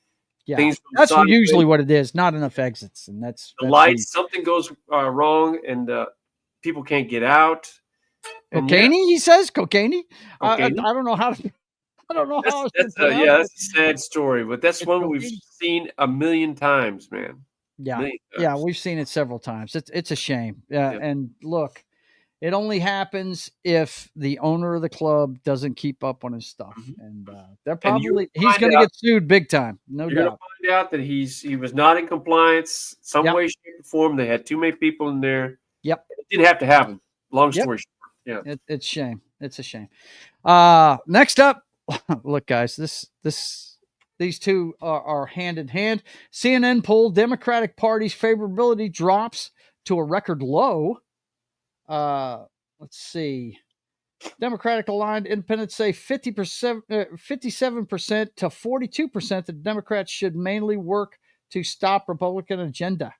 Yeah, that's usually what it is. Not enough exits, and that's the lights. Something goes wrong, and people can't get out. Cocaine, he says. Cocaine. I don't know how to. I don't know how. That's a sad story, but that's one we've seen a million times, man. Yeah, we've seen it several times. It's a shame. And look, it only happens if the owner of the club doesn't keep up on his stuff, and he's going to get sued big time. No You're doubt. Find out that he was not in compliance some way, shape, or form. They had too many people in there. Yep, it didn't have to happen. Long story short. Yeah, it's a shame. It's a shame. Next up, look, guys, these two are hand in hand. CNN poll: Democratic Party's favorability drops to a record low. Let's see. Democratic aligned independents say 57% to 42% that Democrats should mainly work to stop Republican agenda.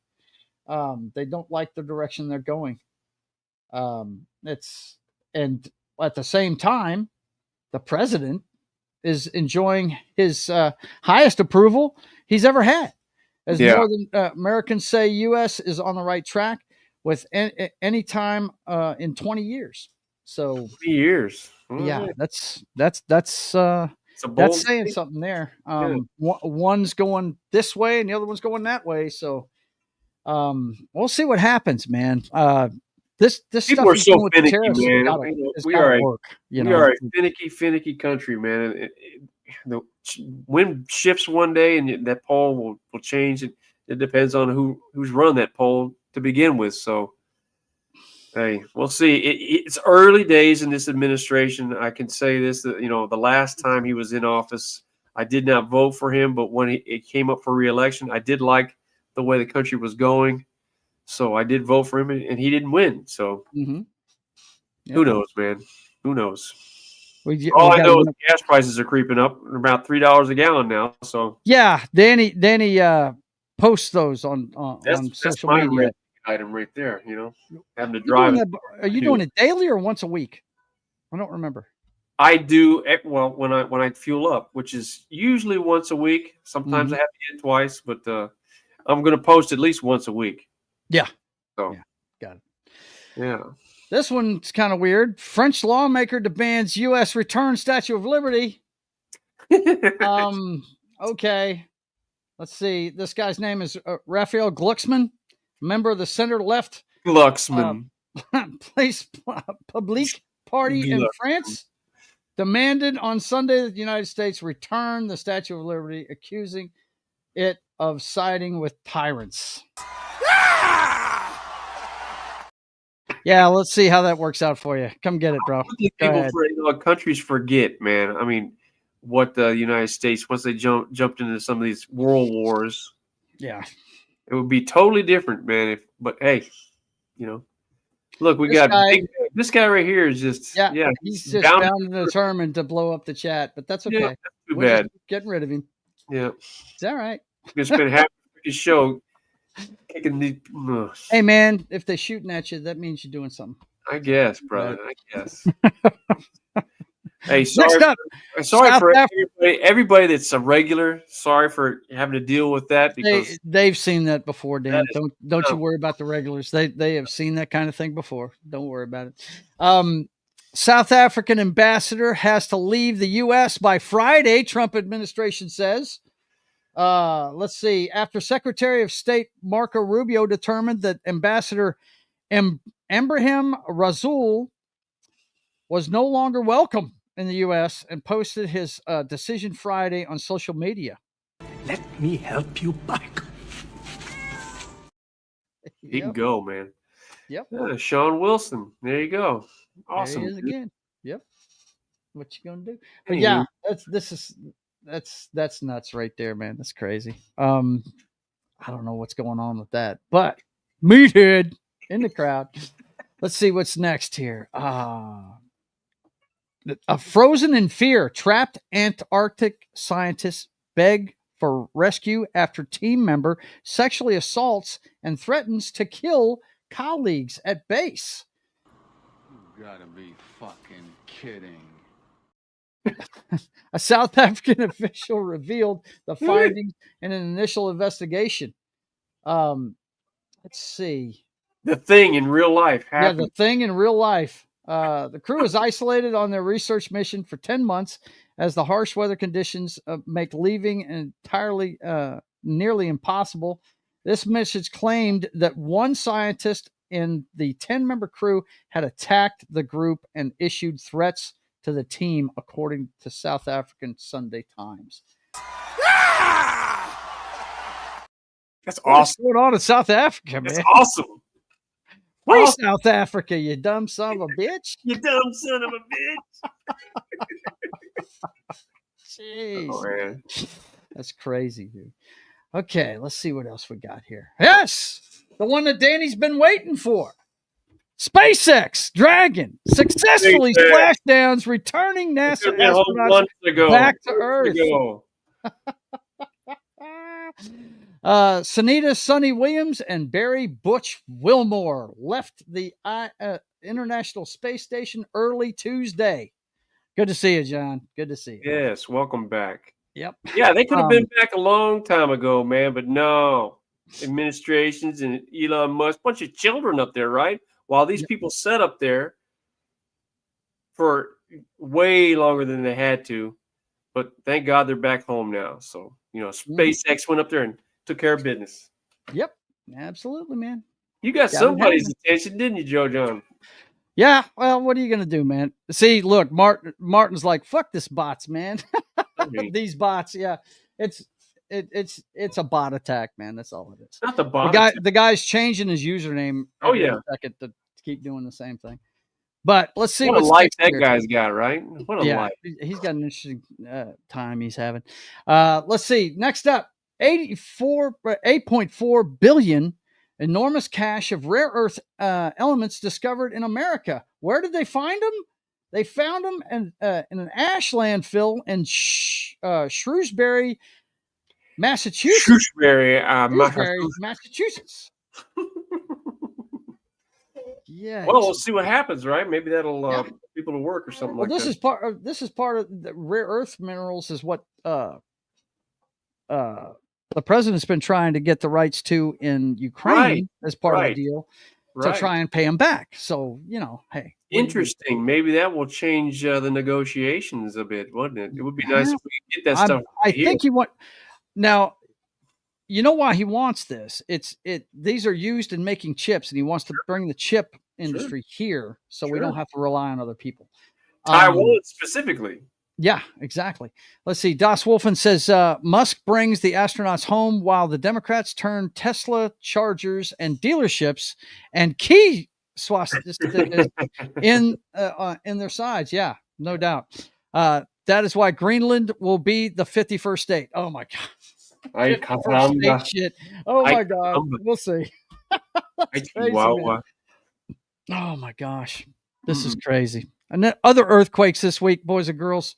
They don't like the direction they're going. And at the same time, the president is enjoying his highest approval he's ever had. As more than Americans say, U.S. is on the right track with any time in 20 years. So 20 years. Yeah, that's saying something there. One's going this way and the other one's going that way. So we'll see what happens, man. This people are so finicky, man. We are a finicky country, man. The wind shifts one day, and that poll will change. It depends on who's run that poll to begin with. So, hey, we'll see. It's early days in this administration. I can say this: that the last time he was in office, I did not vote for him, but when it came up for re-election, I did like the way the country was going. So I did vote for him, and he didn't win. So who knows, man? Who knows? All I know is gas prices are creeping up. They're about $3 a gallon now. So yeah, Danny posts those on social my media. Item right there. Having to drive. Are you doing it daily or once a week? I don't remember. I do when I fuel up, which is usually once a week. Sometimes I have to get it twice, but I'm going to post at least once a week. Yeah. So got it. Yeah. This one's kind of weird. French lawmaker demands U.S. return Statue of Liberty. Okay. Let's see. This guy's name is Raphael Glucksmann, member of the center-left Glucksmann. Place Publique Party in France, demanded on Sunday that the United States return the Statue of Liberty, accusing it of siding with tyrants. Yeah, let's see how that works out for you. Come get it, bro. Countries forget, man. I mean, what the United States, once they jumped into some of these world wars, yeah, it would be totally different, man. But hey, look, we got this guy right here is just he's just bound and determined to blow up the chat, but that's okay. Yeah, that's too bad. Getting rid of him. Yeah, it's all right. We spent half the show kicking the. Hey, man, if they're shooting at you, that means you're doing something. I guess, brother. I guess. Hey, sorry for everybody that's a regular. Sorry for having to deal with that because they've seen that before, Dan. Don't you worry about the regulars. They have seen that kind of thing before. Don't worry about it. South African ambassador has to leave the U.S. by Friday, Trump administration says. Let's see. After Secretary of State Marco Rubio determined that Ambassador Ebrahim Rasool was no longer welcome in the U.S. and posted his decision Friday on social media. Let me help you back. He can go, man. Yep. Sean Wilson. There you go. Awesome. There he is again. Yep. What you gonna do? But yeah, that's nuts right there, man. That's crazy. I don't know what's going on with that, but meathead in the crowd. Let's see what's next here. Frozen in fear, trapped Antarctic scientists beg for rescue after team member sexually assaults and threatens to kill colleagues at base. You gotta be fucking kidding. A South African official revealed the findings in an initial investigation. Let's see. The thing in real life happened. Yeah, the thing in real life. The crew is isolated on their research mission for 10 months as the harsh weather conditions make leaving entirely nearly impossible. This message claimed that one scientist in the 10-member crew had attacked the group and issued threats to the team, according to South African Sunday Times. That's awesome. What's going on in South Africa, man? That's awesome. Free South Africa, you dumb son of a bitch. You dumb son of a bitch. Jeez. Oh, man. That's crazy, dude. Okay, let's see what else we got here. Yes, the one that Danny's been waiting for. SpaceX Dragon successfully splashdowns, returning NASA astronauts back to Earth. Sunita Sonny Williams and Barry Butch Wilmore left the International Space Station early Tuesday. Good to see you, John. Good to see you. Yes, welcome back. Yep. Yeah, they could have been back a long time ago, man, but no. Administrations and Elon Musk, bunch of children up there, right? While these people sat up there for way longer than they had to. But thank God they're back home now. So, SpaceX went up there and took care of business. Yep, absolutely, man. You got somebody's attention, didn't you, Joe John? Yeah, well, what are you going to do, man? See, look, Martin's like, fuck this bots, man. These bots, yeah. It's a bot attack, man. That's all it is. Not the bot. The guy's changing his username. Every second to keep doing the same thing. But let's see what a life that guy's got, right? What a life. He's got an interesting time he's having. Let's see. Next up, 8.4 billion enormous cache of rare earth elements discovered in America. Where did they find them? They found them in an ash landfill in Shrewsbury, Massachusetts. Shrewsbury, Massachusetts. Yeah. Well, we'll see what happens, right? Maybe that'll put people to work or something like that. This is part of the rare earth minerals is what the president's been trying to get the rights to in Ukraine as part of the deal to try and pay them back. So, hey. Interesting. Maybe that will change the negotiations a bit, wouldn't it? It would be nice if we could get that stuff. I think you want now. you know why he wants this? These are used in making chips, and he wants to bring the chip industry here, so we don't have to rely on other people. Taiwan specifically. Yeah, exactly. Let's see. Das Wolfen says Musk brings the astronauts home while the Democrats turn Tesla chargers and dealerships and key swastikas in their sides. Yeah, no doubt. That is why Greenland will be the 51st state. Oh my God. 51st state shit. Oh my God. We'll see. That's crazy, man. Oh my gosh. This is crazy. And then other earthquakes this week, boys and girls.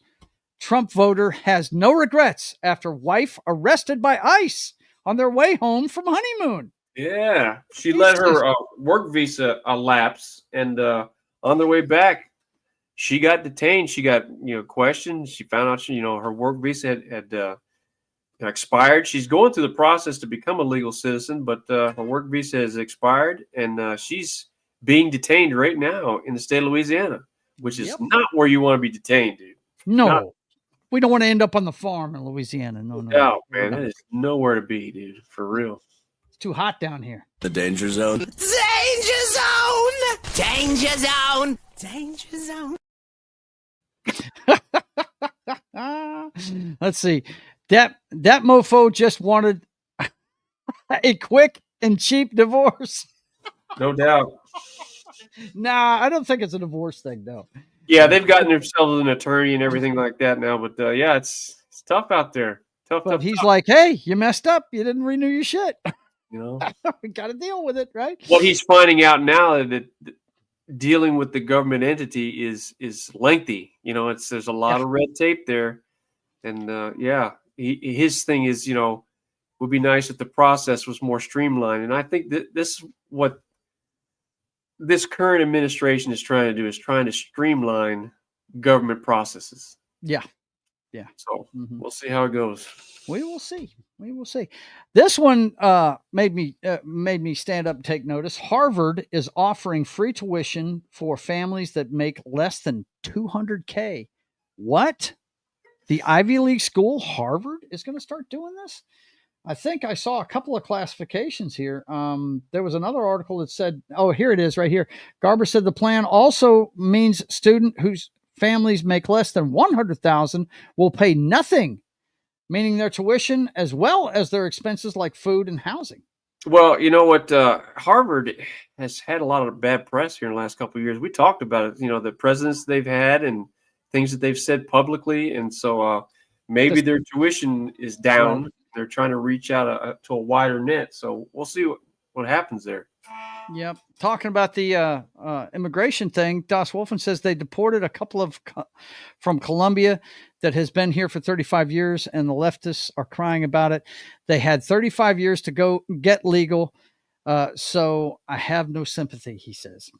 Trump voter has no regrets after wife arrested by ICE on their way home from honeymoon. Yeah, she let her work visa lapse, and on their way back, she got detained. She got questioned. She found out her work visa had expired. She's going through the process to become a legal citizen, but her work visa has expired, and she's being detained right now in the state of Louisiana, which is not where you want to be detained, dude. No. We don't want to end up on the farm in Louisiana. No, man, that is nowhere to be, dude. For real. It's too hot down here. The danger zone. Danger zone! Danger zone! Danger zone! Let's see. That mofo just wanted a quick and cheap divorce. No doubt. Nah, I don't think it's a divorce thing, though. Yeah, they've gotten themselves an attorney and everything like that now, but yeah, it's tough out there. Tough. He's like, hey, you messed up. You didn't renew your shit. We got to deal with it, right? Well, he's finding out now that dealing with the government entity is lengthy. There's a lot of red tape there, and his thing is, would be nice if the process was more streamlined. And I think that this is what this current administration is trying to do, is trying to streamline government processes. Yeah. So we'll see how it goes. We will see. This one made me stand up and take notice. Harvard is offering free tuition for families that make less than $200K. What? The Ivy League school, Harvard, is going to start doing this? I think I saw a couple of classifications here. There was another article that said, oh, here it is right here. Garber said the plan also means student whose families make less than $100,000 will pay nothing, meaning their tuition as well as their expenses like food and housing. Well, you know what? Harvard has had a lot of bad press here in the last couple of years. We talked about it, the presidents they've had and things that they've said publicly. And so maybe their tuition is down. Right. They're trying to reach out to a wider net. So we'll see what happens there. Yep. Talking about the immigration thing, Das Wolfen says they deported a couple of from Colombia that has been here for 35 years, and the leftists are crying about it. They had 35 years to go get legal, so I have no sympathy, he says.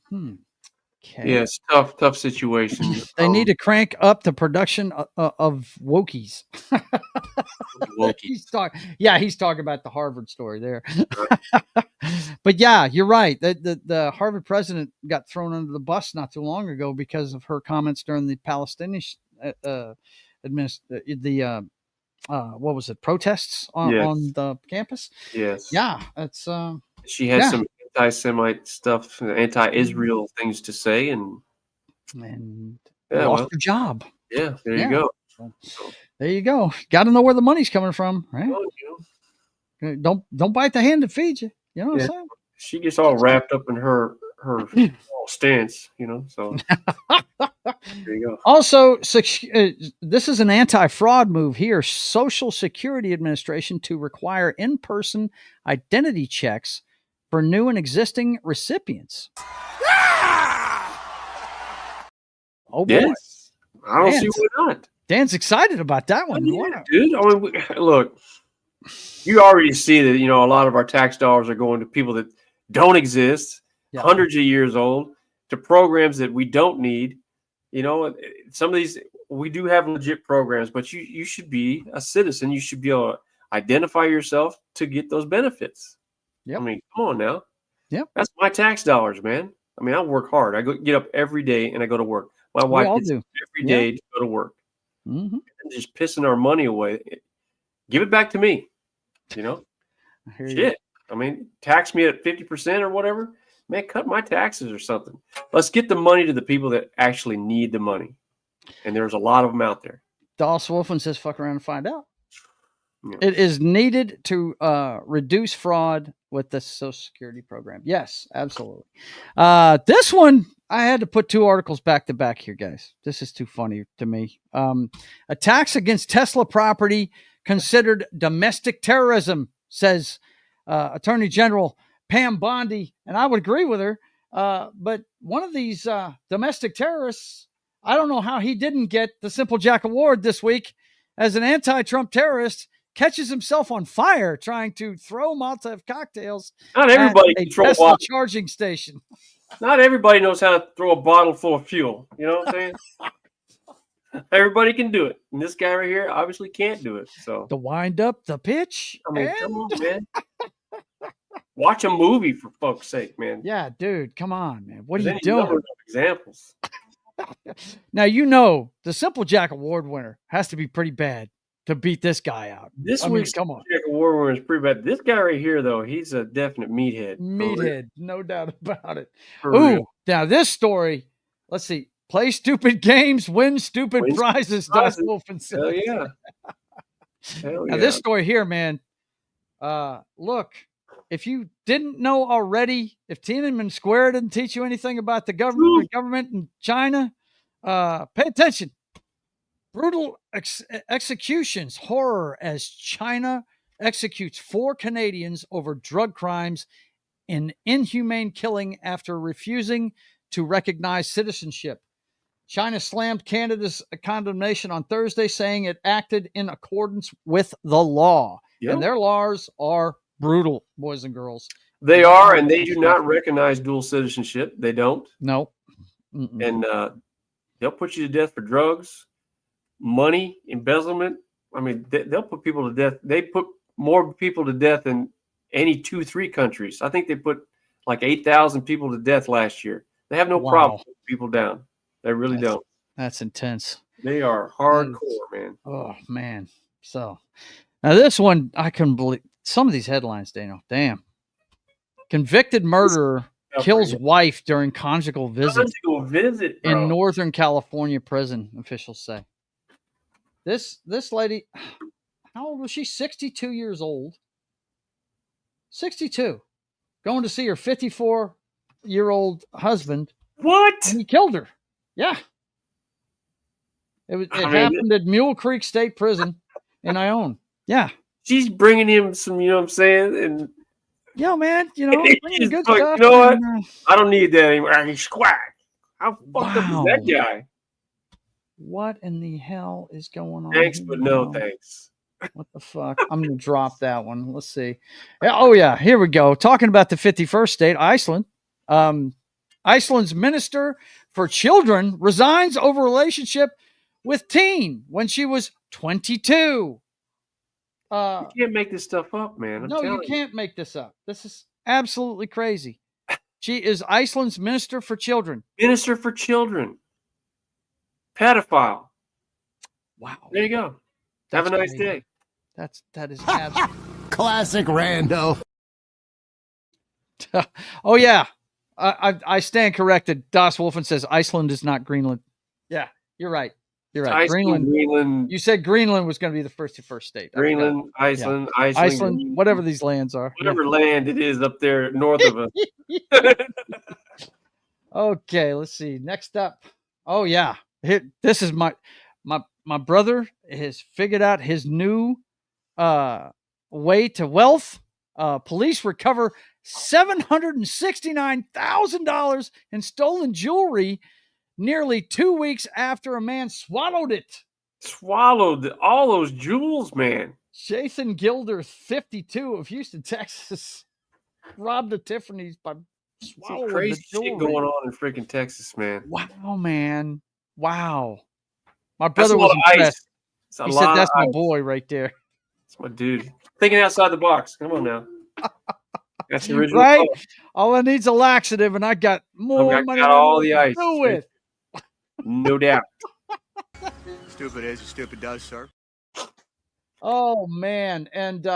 Okay. Yeah, it's tough situation. They need to crank up the production of wokies. He's talking about the Harvard story there. But yeah, you're right. The Harvard president got thrown under the bus not too long ago because of her comments during the Palestinian what was it, protests on the campus? Yes. Yeah, that's she had some anti-Semite stuff, anti-Israel things to say, and lost her job. Yeah, there you go. So, there you go. Got to know where the money's coming from, right? Well, don't bite the hand that feeds you. You know what I'm saying? She gets all wrapped up in her stance, So there you go. Also, this is an anti-fraud move here. Social Security Administration to require in-person identity checks for new and existing recipients. Oh boy! Yes. I don't see why not. Dan's excited about that one. Yeah, dude. I mean, look, you already see that, a lot of our tax dollars are going to people that don't exist, hundreds of years old, to programs that we don't need. Some of these, we do have legit programs, but you should be a citizen. You should be able to identify yourself to get those benefits. Yep. I mean, come on now. Yep. That's my tax dollars, man. I mean, I work hard. I get up every day and I go to work. My wife gets up every day to go to work. Mm-hmm. And just pissing our money away. Give it back to me. Shit. I mean, tax me at 50% or whatever. Man, cut my taxes or something. Let's get the money to the people that actually need the money. And there's a lot of them out there. Doss Wolfen says, fuck around and find out. Yeah. It is needed to reduce fraud with the Social Security program. Yes, absolutely. This one, I had to put 2 articles back to back here, guys. This is too funny to me. Attacks against Tesla property considered domestic terrorism, says Attorney General Pam Bondi, and I would agree with her. But one of these domestic terrorists, I don't know how he didn't get the Simple Jack Award this week as an anti-Trump terrorist catches himself on fire trying to throw Molotov cocktails Not everybody at a can throw a Tesla bottle. charging station. Not everybody knows how to throw a bottle full of fuel. You know what I'm saying? Everybody can do it. And this guy right here obviously can't do it. So to wind up the pitch. I mean, come on, man. Watch a movie for fuck's sake, man. Yeah, dude, come on, man. What are There's you any doing? number of examples. Now, you know, the Simple Jack Award winner has to be pretty bad to beat this guy out. This I mean, week's come on. Jack Award winner is pretty bad. This guy right here, though, he's a definite meathead. Meathead, no doubt about it. For Ooh, real. now this story, let's see. Play stupid games, win stupid prizes, Doss Wolfen says. Hell yeah. Hell Now, yeah. this story here, man, look, if you didn't know already, if Tiananmen Square didn't teach you anything about the government in China, pay attention. Brutal executions, horror as China executes 4 Canadians over drug crimes in inhumane killing after refusing to recognize citizenship. China slammed Canada's condemnation on Thursday, saying it acted in accordance with the law. Yep. And their laws are brutal, boys and girls. They are, and they do not recognize dual citizenship. They don't. No. And they'll put you to death for drugs, money, embezzlement. I mean, they'll put people to death. They put more people to death than any 2-3 countries. I think they put like 8,000 people to death last year. They have no problem putting people down. They really don't. That's intense. They are hardcore, man. Oh, man. So, now this one, I couldn't believe some of these headlines, Daniel. Damn. Convicted murderer kills wife during conjugal visit. Conjugal visit, bro. In Northern California prison, officials say. This lady, how old was she? 62 years old. 62. Going to see her 54-year-old husband. What? And he killed her. Yeah. It happened at Mule Creek State Prison in Ione. Yeah. She's bringing him some, you know what I'm saying? And yeah, man, you know, bringing good like, stuff. You know what? I don't need that anymore. He's squack. How fucked up is that guy? What in the hell is going on? Thanks, here but no now? thanks. What the fuck? I'm going to drop that one. Let's see. Oh, yeah. Here we go. Talking about the 51st state, Iceland. Iceland's minister for children resigns over relationship with teen when she was 22. You can't make this stuff up, man. No, you can't make this up. This is absolutely crazy. She is Iceland's minister for children. Minister for children. Pedophile. Wow. There you go. Have a nice day. That is absolutely classic rando. Oh yeah. I stand corrected. Doss Wolfen says Iceland is not Greenland. Yeah, you're right. You're right. Greenland. You said Greenland was going to be the first state. Greenland, Iceland, yeah. Iceland, whatever these lands are. Whatever land it is up there north of us. Okay, let's see. Next up. Oh yeah. This is my brother has figured out his new way to wealth. Police recover $769,000 in stolen jewelry nearly 2 weeks after a man swallowed it. Swallowed all those jewels, man. Jason Gilder, 52, of Houston, Texas, robbed a Tiffany's by swallowing crazy the jewelry. shit going on in freaking Texas, man. Wow, man. Wow. My brother was impressed. He said, that's my boy right there. That's my dude. Thinking outside the box. Come on now. That's the original. Right? Color. All I need's a laxative, and I got more money got all the ice. to do with. No doubt. Stupid is, stupid does, sir. Oh, man. And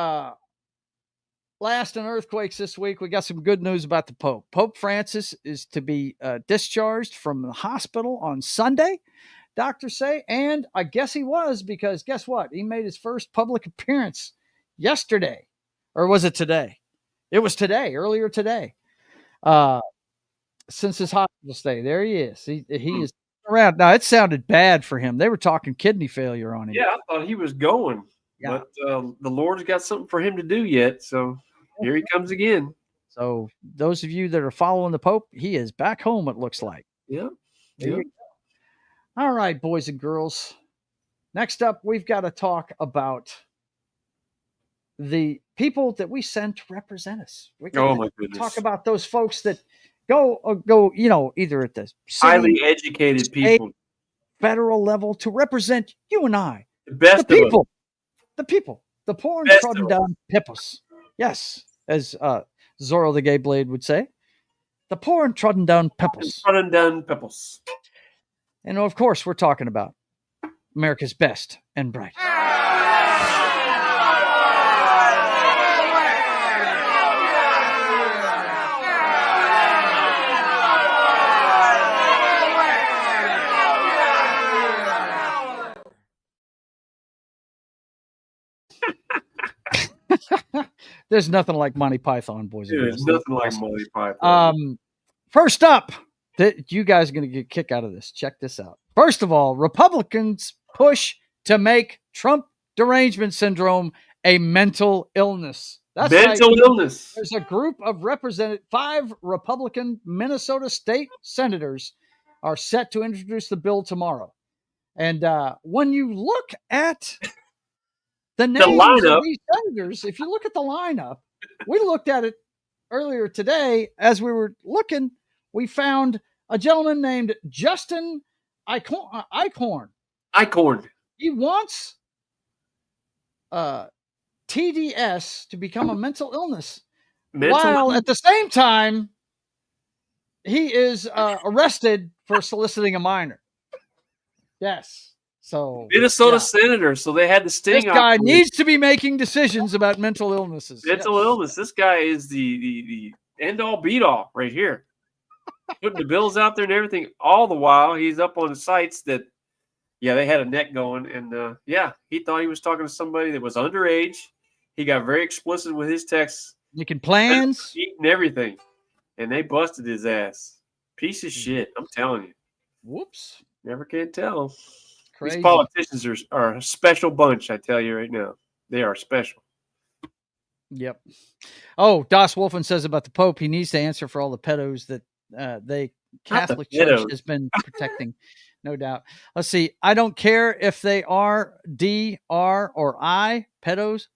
last in earthquakes this week, we got some good news about the Pope. Pope Francis is to be discharged from the hospital on Sunday, doctors say. And I guess he was, because guess what? He made his first public appearance yesterday. Or was it today? It was today, earlier today. Since his hospital stay. There he is. He is around. Now, it sounded bad for him. They were talking kidney failure on him. Yeah, I thought he was going. Yeah. But the Lord's got something for him to do yet. So here he comes again. So those of you that are following the Pope, he is back home, it looks like. Yeah. All right, boys and girls. Next up, we've got to talk about the people that we send to represent us. We my goodness. Talk about those folks that go, either at the highly educated people, federal level, to represent you and I, the best the people, of the people, the poor and best trodden down pippos. Yes, as Zorro the Gay Blade would say, the poor and trodden down pippos. And of course, we're talking about America's best and brightest. There's nothing like Monty Python, boys and girls. There's nothing like Monty Python. First up, you guys are going to get a kick out of this. Check this out. First of all, Republicans push to make Trump derangement syndrome a mental illness. That's mental illness. There's a group of 5 Republican Minnesota state senators are set to introduce the bill tomorrow. And when you look at the names of these senators, if you look at the lineup, we looked at it earlier today. As we were looking, we found a gentleman named Justin Eichhorn. He wants TDS to become a mental illness, while at the same time, he is arrested for soliciting a minor. Yes. So Minnesota senator, so they had the sting. This guy needs to be making decisions about mental illnesses. Mental illness. This guy is the end all beat all right here. Putting the bills out there and everything. All the while, he's up on the sites that, they had a net going, and he thought he was talking to somebody that was underage. He got very explicit with his texts, making plans, eating everything, and they busted his ass. Piece of shit. I'm telling you. Whoops. Never can tell. Crazy. These politicians are a special bunch, I tell you right now. They are special. Yep. Oh, Das Wolfen says about the Pope, he needs to answer for all the pedos that the Catholic Church has been protecting. No doubt. Let's see. I don't care if they are D, R, or I. Pedos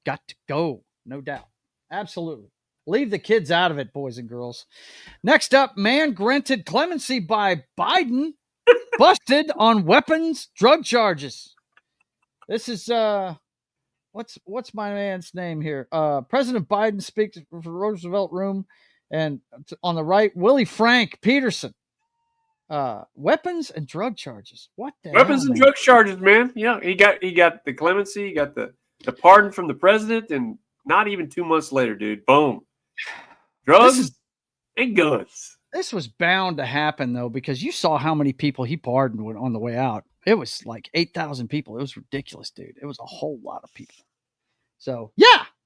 got to go. No doubt. Absolutely. Leave the kids out of it, boys and girls. Next up, man granted clemency by Biden. Busted on weapons, drug charges. This is what's my man's name here? President Biden speaks for Roosevelt Room, and on the right, Willie Frank Peterson. Weapons and drug charges. What the weapons hell, and drug charges, man? Yeah, he got the clemency, he got the pardon from the president, and not even 2 months later, dude, boom, drugs and guns. This was bound to happen, though, because you saw how many people he pardoned on the way out. It was like 8,000 people. It was ridiculous, dude. It was a whole lot of people. So,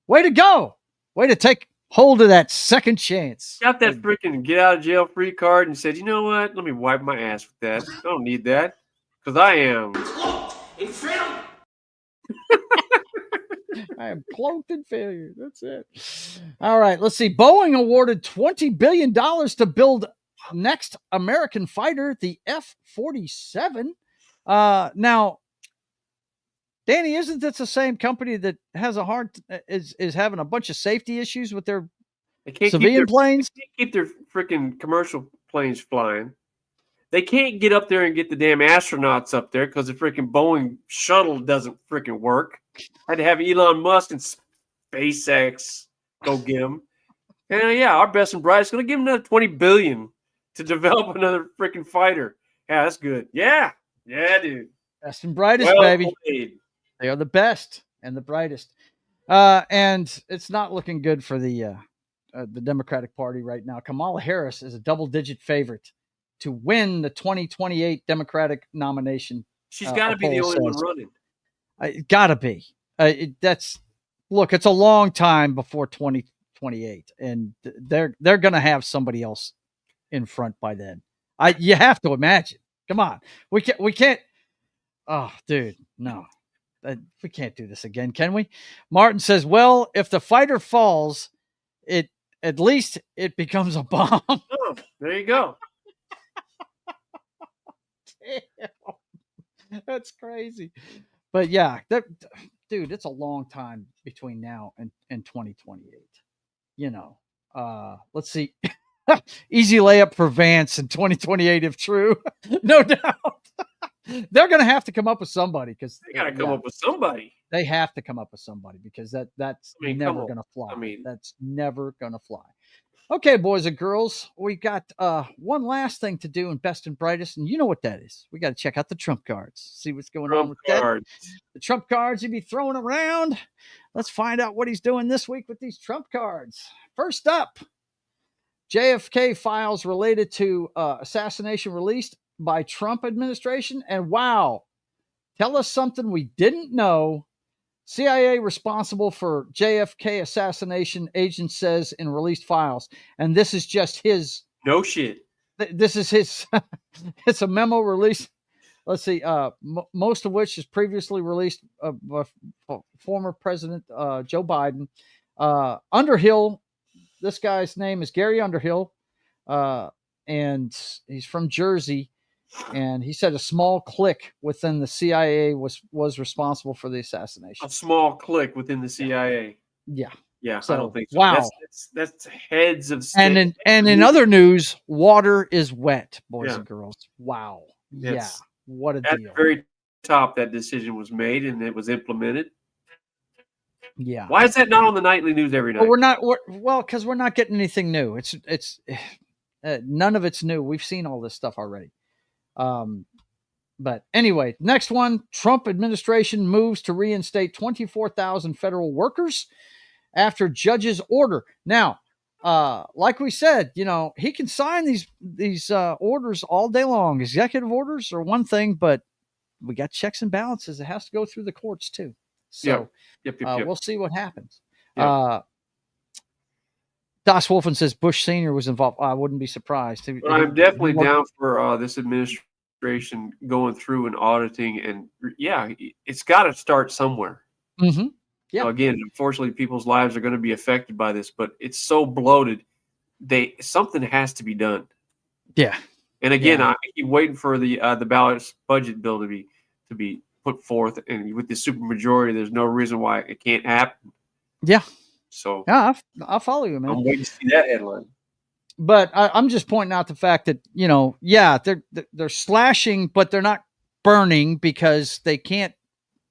way to go. Way to take hold of that second chance. Got that freaking get out of jail free card and said, you know what? Let me wipe my ass with that. I don't need that because I am. I am cloaked in failure. That's it. All right. Let's see. Boeing awarded $20 billion to build next American fighter, the F-47. Now, Danny, isn't this the same company that has is having a bunch of safety issues with their civilian planes? They can't keep their freaking commercial planes flying. They can't get up there and get the damn astronauts up there because the freaking Boeing shuttle doesn't freaking work. Had to have Elon Musk and SpaceX go get them. And our best and brightest going to give them another $20 billion to develop another freaking fighter. Yeah, that's good. Yeah, dude. Best and brightest, baby. Played. They are the best and the brightest. And it's not looking good for the Democratic Party right now. Kamala Harris is a double-digit favorite to win the 2028 Democratic nomination. She's got to be the only one running. Gotta be. Look, it's a long time before 2028, and they're going to have somebody else in front by then. You have to imagine. Come on, we can't. Oh, dude, no, we can't do this again, can we? Martin says, "Well, if the fighter falls, at least it becomes a bomb." Oh, there you go. Damn. That's crazy. But yeah, dude, it's a long time between now and 2028. You know, let's see. Easy layup for Vance in 2028 if true. No doubt. They're going to have to come up with somebody because they got to come up with somebody. They have to come up with somebody because that's never going to fly. That's never going to fly. Okay, boys and girls, we got one last thing to do in Best and Brightest, and you know what that is. We got to check out the Trump cards, see what's going on with that. The Trump cards he'd be throwing around. Let's find out what he's doing this week with these Trump cards. First up, JFK files related to assassination released by Trump administration. And wow, tell us something we didn't know. CIA responsible for JFK assassination, agent says in released files. And this is just his. No shit. This is his. It's a memo release. Let's see. Most of which is previously released by former President Joe Biden. Underhill. This guy's name is Gary Underhill. And he's from Jersey. And he said a small clique within the CIA was responsible for the assassination. A small clique within the CIA. Yeah. Yeah, so, I don't think so. Wow. That's heads of state. And in other news, water is wet, boys and girls. Wow. Yeah. What a deal. At the very top, that decision was made and it was implemented. Yeah. Why is that not on the nightly news every night? Because we're not getting anything new. It's none of it's new. We've seen all this stuff already. But anyway, next one, Trump administration moves to reinstate 24,000 federal workers after judge's order. Now, like we said, he can sign these orders all day long. Executive orders are one thing, but we got checks and balances. It has to go through the courts too. So yep. We'll see what happens. Yep. Das Wolfen says Bush Sr. was involved. I wouldn't be surprised. But I'm definitely down for this administration going through and auditing. And it's got to start somewhere. Mm-hmm. Yeah. Again, unfortunately, people's lives are going to be affected by this, but it's so bloated. Something has to be done. Yeah. And again, I keep waiting for the balanced budget bill to be put forth. And with the supermajority, there's no reason why it can't happen. Yeah. So I'll follow you, man. I'm waiting to see that headline. But I'm just pointing out the fact that they're slashing, but they're not burning because they can't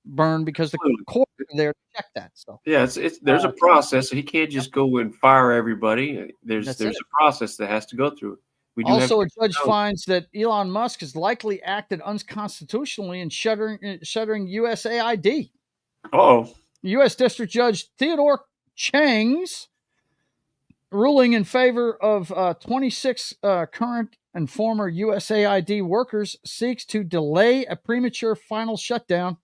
burn because the court is there to check that. So there's a process. So he can't just go and fire everybody. There's a process that has to go through. Also, a judge finds that Elon Musk has likely acted unconstitutionally in shuttering USAID. Uh-oh. U.S. District Judge Theodore Chang's ruling in favor of 26 current and former USAID workers seeks to delay a premature final shutdown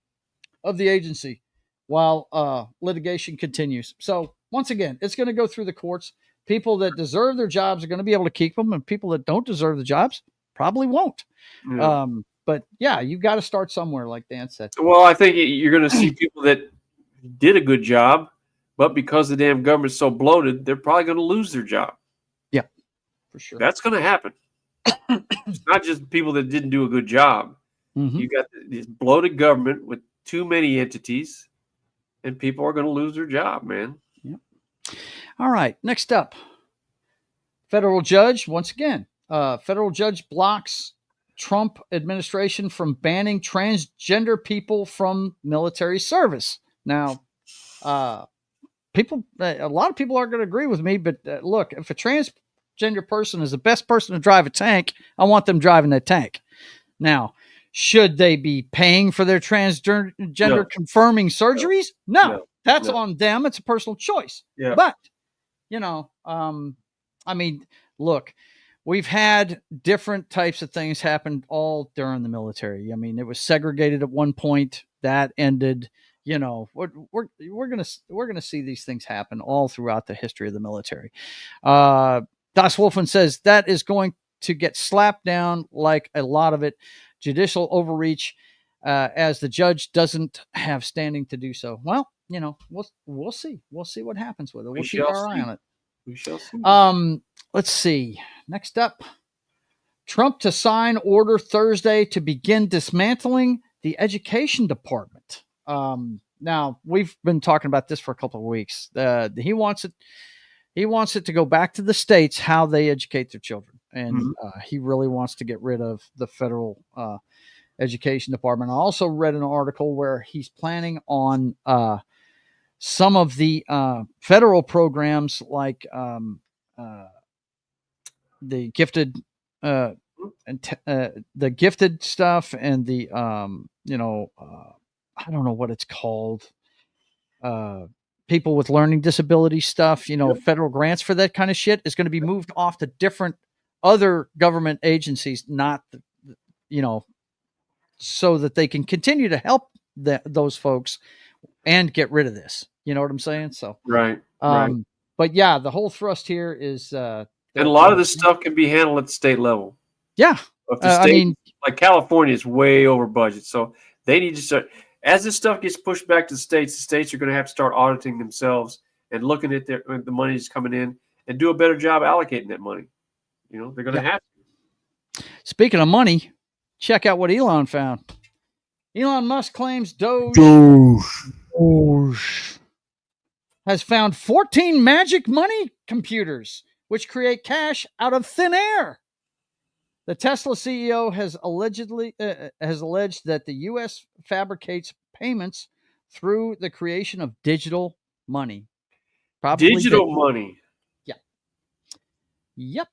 of the agency while litigation continues. So once again, it's going to go through the courts. People that deserve their jobs are going to be able to keep them, and people that don't deserve the jobs probably won't. Yeah. But you've got to start somewhere, like Dan said. Well, I think you're going to see people that did a good job, but because the damn government's so bloated, they're probably going to lose their job. Yeah, for sure. That's going to happen. It's not just people that didn't do a good job. Mm-hmm. You got this bloated government with too many entities, and people are going to lose their job, man. Yep. All right, next up. Federal judge, once again, federal judge blocks Trump administration from banning transgender people from military service. Now, a lot of people aren't going to agree with me, but look, if a transgender person is the best person to drive a tank, I want them driving that tank. Now, should they be paying for their transgender confirming surgeries? No. That's on them. It's a personal choice. Yeah. But, you know, I mean, look, we've had different types of things happen all during the military. I mean, it was segregated at one point. That ended. You know, we're gonna see these things happen all throughout the history of the military. Das Wolfen says that is going to get slapped down like a lot of it. Judicial overreach, as the judge doesn't have standing to do so. Well, you know, we'll see. We'll see what happens with it. We'll keep our eye on it. We shall see. Let's see. Next up, Trump to sign order Thursday to begin dismantling the education department. Now we've been talking about this for a couple of weeks. He wants it to go back to the states, how they educate their children. And he really wants to get rid of the federal education department. I also read an article where he's planning on some of the federal programs like the gifted the gifted stuff and the I don't know what it's called. People with learning disability stuff, federal grants for that kind of shit is going to be moved off to different other government agencies, not, so that they can continue to help those folks and get rid of this. You know what I'm saying? So, right. But yeah, the whole thrust here is, and a lot of this stuff can be handled at the state level. Yeah. If the state, like California is way over budget. So they need to start, as this stuff gets pushed back to the states are going to have to start auditing themselves and looking at the money that's coming in and do a better job allocating that money. They're going to have to. Speaking of money, check out what Elon found. Elon Musk claims Doge has found 14 magic money computers which create cash out of thin air. The Tesla CEO has alleged that the U.S. fabricates payments through the creation of digital money. Digital money. Yeah. Yep.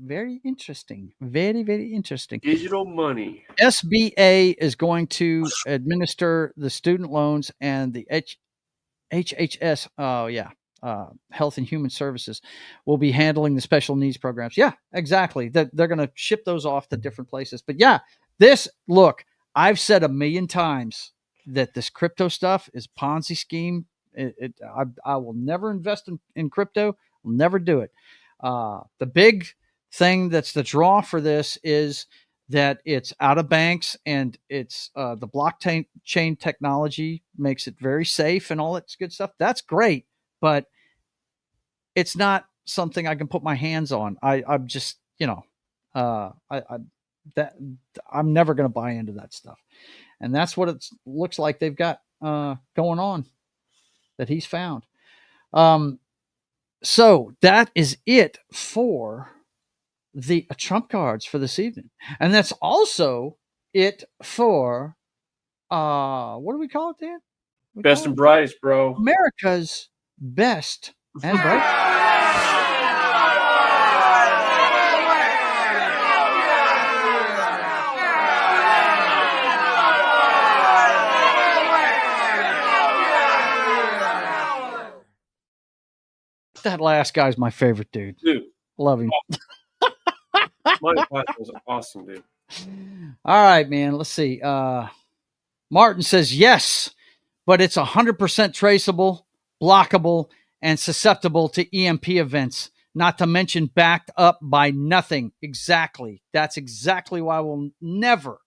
Very interesting. Very, very interesting. Digital money. SBA is going to administer the student loans, and the HHS, Health and Human Services, will be handling the special needs programs. Yeah, exactly. They're going to ship those off to different places. But yeah, I've said 1,000,000 times that this crypto stuff is Ponzi scheme. I will never invest in crypto. I'll never do it. The big thing that's the draw for this is that it's out of banks, and it's the blockchain technology makes it very safe and all that good stuff. That's great, but it's not something I can put my hands on. I'm just, I'm never going to buy into that stuff. And that's what it looks like they've got going on that he's found. So that is it for the Trump cards for this evening. And that's also it for, what do we call it, Dan? Best and brightest, bro. America's best and brightest. That last guy's my favorite dude. Love him. Monty Python was awesome, dude. All right, man. Let's see. Martin says yes, but it's 100% traceable, blockable, and susceptible to EMP events, not to mention backed up by nothing. Exactly. That's exactly why we'll never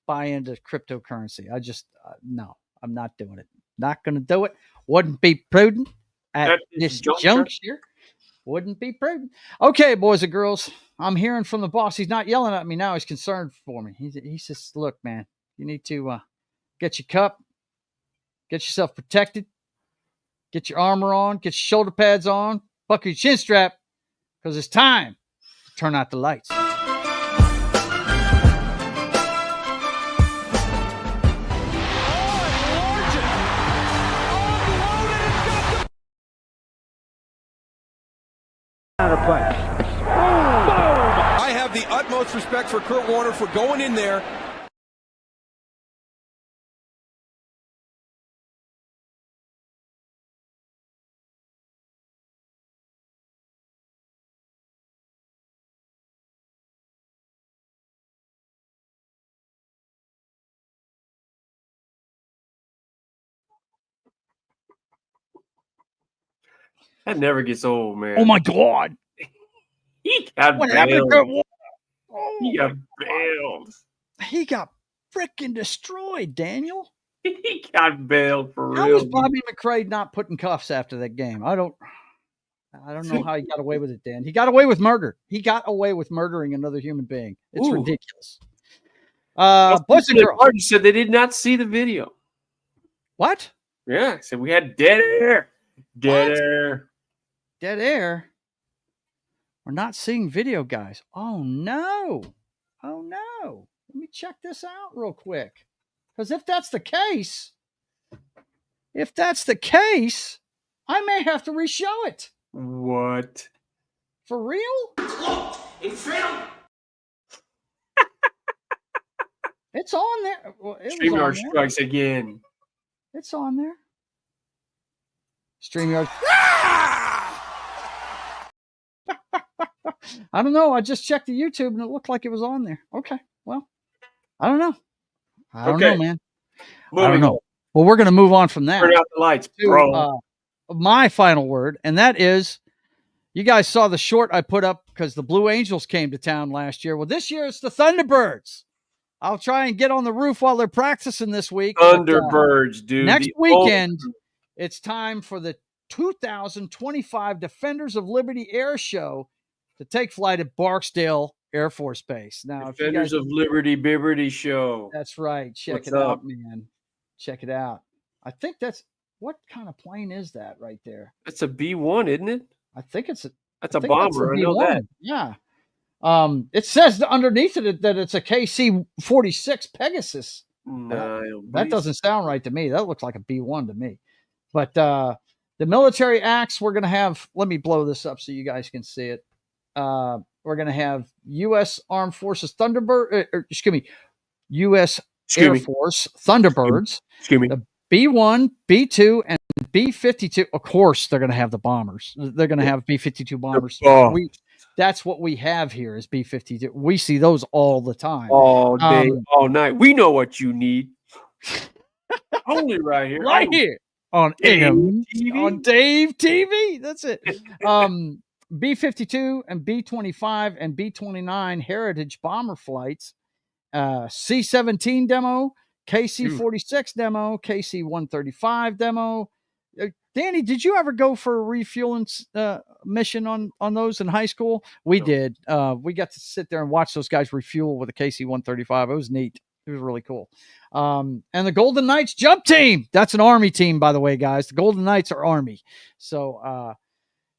buy into cryptocurrency. I just, no, I'm not doing it. Not going to do it. Wouldn't be prudent at this juncture. Wouldn't be prudent. Okay, boys and girls, I'm hearing from the boss. He's not yelling at me now. He's concerned for me. He says, look, man, you need to get your cup, get yourself protected, get your armor on, get your shoulder pads on, buckle your chin strap, because it's time to turn out the lights. I have the utmost respect for Kurt Warner for going in there That never gets old, man. Oh my God! He got What happened to bailed. Kurt Warner? He got bailed. He got freaking destroyed, Daniel. He got bailed for How real. was Bobby McRae not put in cuffs after that game? I don't know how he got away with it, Dan. He got away with murder. He got away with murdering another human being. It's ridiculous. Boys and girls. Party said they did not see the video. What? Yeah, said we had dead air. Dead What? air. Dead air. We're not seeing video, guys. Oh no. Oh no. Let me check this out real quick. Because if that's the case, I may have to reshow it. What? For real? In film. It's on there. Well, StreamYard strikes again. It's on there. StreamYard. I don't know. I just checked the YouTube and it looked like it was on there. Okay. Well, I don't know. I don't know, man. I don't know. Well, we're going to move on from that. Turn out the lights, bro. My final word, and that is, you guys saw the short I put up because the Blue Angels came to town last year. Well, this year it's the Thunderbirds. I'll try and get on the roof while they're practicing this week. Thunderbirds, dude. Next weekend, it's time for the 2025 Defenders of Liberty Air Show to take flight at Barksdale Air Force Base. Now, Defenders of Liberty Bibberty Show. That's right. Check it out, man. Check it out. I think that's what kind of plane is that right there? That's a B-1, isn't it? I think it's a bomber. I know that. Yeah. It says underneath it that it's a KC-46 Pegasus. No, that doesn't sound right to me. That looks like a B-1 to me. But the military acts, we're going to have, let me blow this up so you guys can see it. We're going to have U.S. Armed Forces U.S. Air Force Thunderbirds, the B-1, B-2, and B-52. Of course, they're going to have the bombers. They're going to have B-52 bombers. That's what we have here is B-52. We see those all the time. All day, all night. We know what you need. Only right here. Right here on AM TV? On Dave TV. That's it. B-52 and B-25 and B-29 Heritage bomber flights. C-17 demo, KC-46 demo, KC-135 demo. Danny, did you ever go for a refueling mission on those in high school? We did. We got to sit there and watch those guys refuel with a KC-135. It was neat. It was really cool. And the Golden Knights jump team. That's an Army team, by the way, guys. The Golden Knights are Army. So,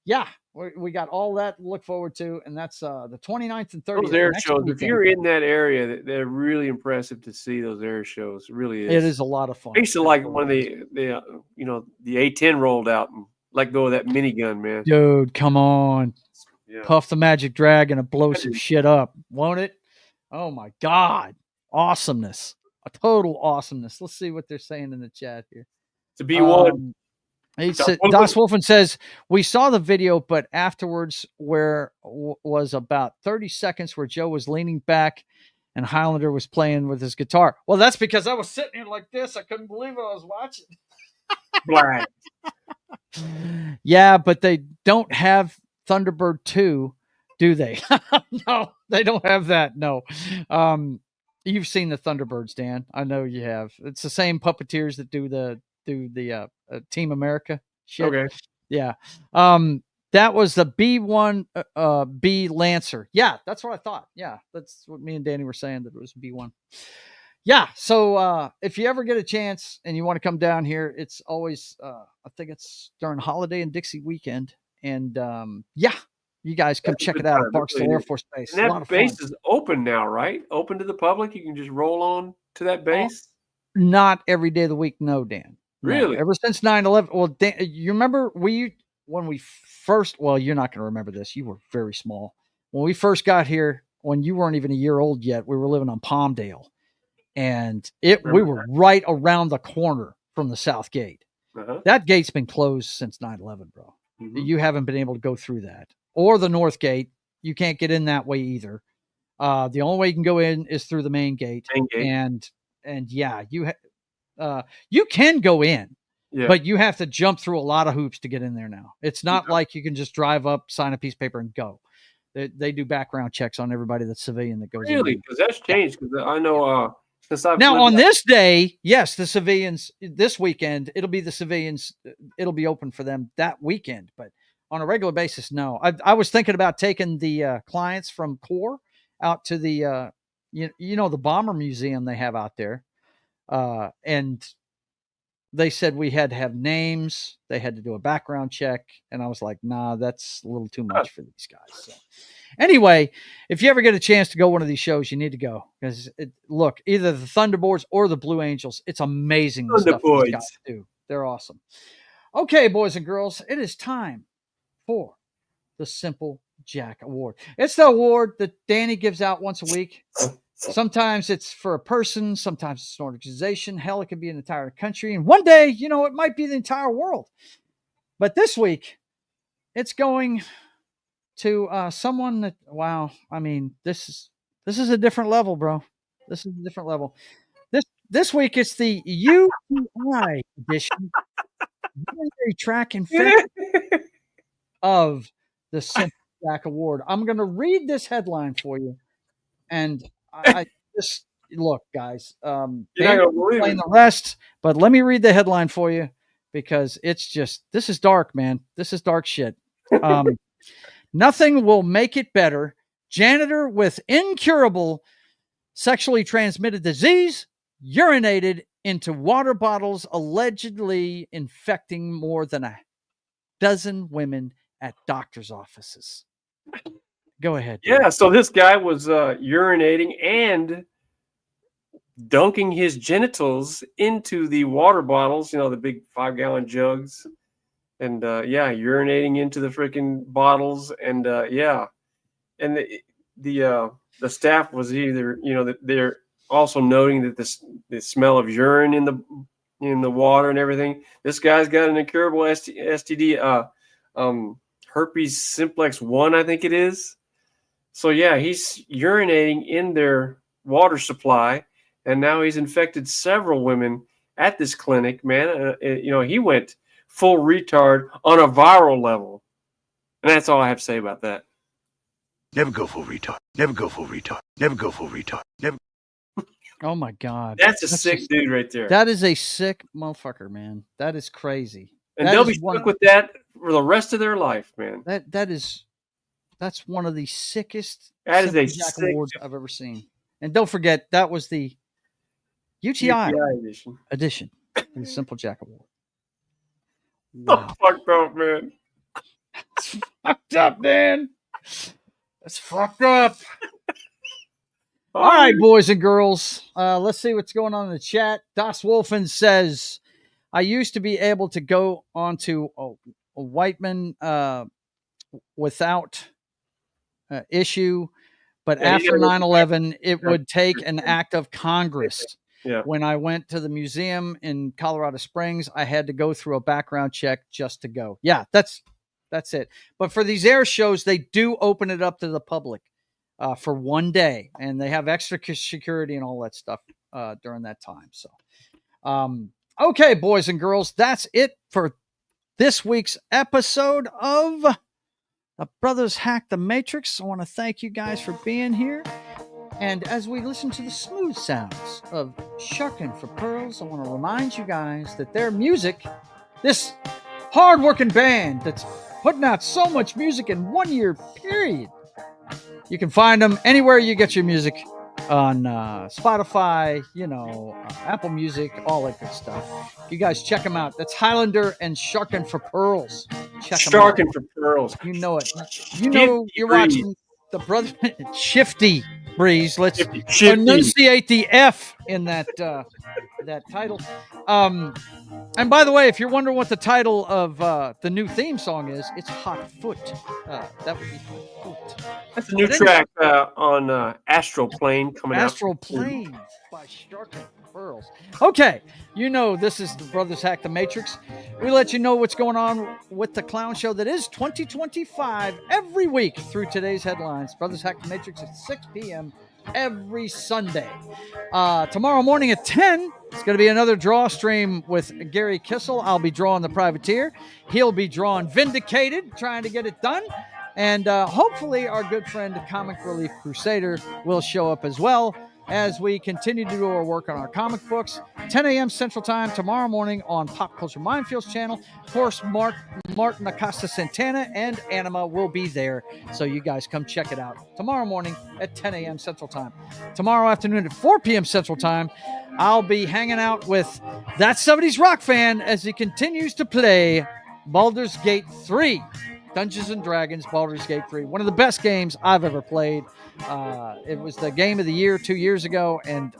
yeah, we got all that to look forward to, and that's the 29th and 30th. Those air shows, if you're in that area, they're really impressive to see those air shows. It really is. It is a lot of fun. I used to like when the A-10 rolled out and let go of that minigun, man. Dude, come on. Yeah. Puff the Magic Dragon and blow some shit up, won't it? Oh, my God. Awesomeness. A total awesomeness. Let's see what they're saying in the chat here. It's a B-1. Das Wolfen says, we saw the video, but afterwards was about 30 seconds where Joe was leaning back and Hylunder was playing with his guitar. Well, that's because I was sitting here like this. I couldn't believe what I was watching. Right. Yeah, but they don't have Thunderbird 2, do they? No, they don't have that. No. You've seen the Thunderbirds, Dan. I know you have. It's the same puppeteers that do the Team America shit. Okay. Yeah. That was the B-1 B Lancer. Yeah, that's what I thought. Yeah, that's what me and Danny were saying, that it was B-1. Yeah, so if you ever get a chance and you want to come down here, it's always I think it's during Holiday and Dixie weekend. And yeah, you guys come check it out at Barksdale Air Force Base. And that base is open now, right? Open to the public. You can just roll on to that base. Not every day of the week, no, Dan. Really? No, ever since 9/11. Well, Dan, you remember when we first, well, you're not going to remember this. You were very small. When we first got here, when you weren't even a year old yet, we were living on Palmdale. And we were right around the corner from the South Gate. Uh-huh. That gate's been closed since 9/11, bro. Mm-hmm. You haven't been able to go through that. Or the North Gate. You can't get in that way either. The only way you can go in is through the main gate. And yeah, you can go in, Yeah. But you have to jump through a lot of hoops to get in there now. It's not like you can just drive up, sign a piece of paper, and go. They do background checks on everybody that's civilian that goes in. Really? Because that's changed. Because I know since I've now lived on out- this day, yes, the civilians this weekend, it'll be the civilians. It'll be open for them that weekend. But on a regular basis, no. I was thinking about taking the clients from Corps out to the the bomber museum they have out there, and they said we had to have names. They had to do a background check. And I was like, nah, that's a little too much for these guys. So anyway, if you ever get a chance to go one of these shows, you need to go. Because look, either the Thunderboards or the Blue Angels, it's amazing the stuff these guys do. They're awesome. Okay, boys and girls, it is time for the Simple Jack Award. It's the award that Danny gives out once a week. Sometimes it's for a person, sometimes it's an organization. Hell, it could be an entire country. And one day, it might be the entire world. But this week, it's going to someone that, wow, I mean, this is a different level, bro. This is a different level. This week, it's the UTI edition, Unitary Track Infection of the Simple Jack Award. I'm going to read this headline for you. And I just look, guys. You're not gonna believe it. The rest, but let me read the headline for you because it's just this is dark, man. This is dark shit. Nothing will make it better. Janitor with incurable sexually transmitted disease urinated into water bottles, allegedly infecting more than a dozen women at doctors' offices. Go ahead. Yeah, so this guy was urinating and dunking his genitals into the water bottles, the big 5-gallon jugs, and urinating into the freaking bottles, and and the staff was either they're also noting that the smell of urine in the water and everything. This guy's got an incurable STD, herpes simplex 1, I think it is. So yeah, he's urinating in their water supply, and now he's infected several women at this clinic. Man, he went full retard on a viral level, and that's all I have to say about that. Never go full retard. Never go full retard. Never go full retard. Never. Oh my God, that's sick dude right there. That is a sick motherfucker, man. That is crazy, and they'll be stuck with that for the rest of their life, man. That's one of the sickest Jack Awards I've ever seen. And don't forget, that was the UTI edition of the Simple Jack Award. Wow. Oh, fucked up, man. That's fucked up, man. That's fucked up. All right, boys and girls. Let's see what's going on in the chat. Das Wolfen says, I used to be able to go onto a Whiteman without issue, but after 9/11 it would take an act of Congress. When I went to the museum in Colorado Springs, I had to go through a background check just to go. That's it. But for these air shows, they do open it up to the public for one day, and they have extra security and all that stuff during that time. So okay, boys and girls, that's it for this week's episode of The Brothers Hack the Matrix. I want to thank you guys for being here. And as we listen to the smooth sounds of Shuckin' for Pearls, I want to remind you guys that their music, this hard-working band that's putting out so much music in 1 year period, you can find them anywhere you get your music, on Spotify, Apple Music, all that good stuff. You guys check them out. That's Hylunder and Sharkin' for Pearls. Check them out. Sharkin' for Pearls. You know it. You know you're watching the brother Shifty Breeze. Let's enunciate the F in that that title. And by the way, if you're wondering what the title of the new theme song is, it's Hot Foot. That would be Hot Foot. That's a new track on Astral Plane coming out. Astral Plane by Shark and Pearls. Okay, this is the Brothers Hack the Matrix. We let you know what's going on with the clown show that is 2025 every week through today's headlines. Brothers Hack the Matrix at 6 p.m. every Sunday. Tomorrow morning at 10, It's going to be another draw stream with Gary Kissel. I'll be drawing the Privateer. He'll be drawing Vindicated, trying to get it done. And hopefully our good friend Comic Relief Crusader will show up as well as we continue to do our work on our comic books. 10 a.m. Central Time tomorrow morning on Pop Culture Mindfield's channel. Of course, Martin Acosta Santana and Anima will be there, so you guys come check it out tomorrow morning at 10 a.m. Central Time. Tomorrow afternoon at 4 p.m. Central Time, I'll be hanging out with That 70s Rock Fan as he continues to play Baldur's Gate 3. Dungeons and Dragons, Baldur's Gate 3. One of the best games I've ever played. It was the game of the year 2 years ago, and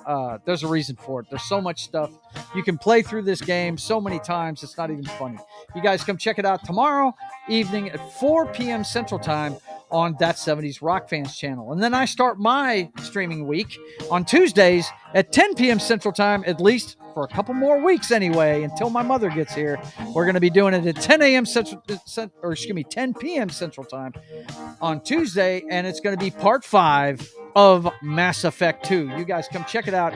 there's a reason for it. There's so much stuff. You can play through this game so many times, it's not even funny. You guys come check it out tomorrow evening at 4 p.m. Central Time on That 70s Rock Fans channel. And then I start my streaming week on Tuesdays at 10 p.m. Central Time, at least for a couple more weeks anyway, until my mother gets here. We're going to be doing it at 10 a.m. 10 p.m. Central Time on Tuesday, and it's going to be part 5 of Mass Effect 2. You guys come check it out,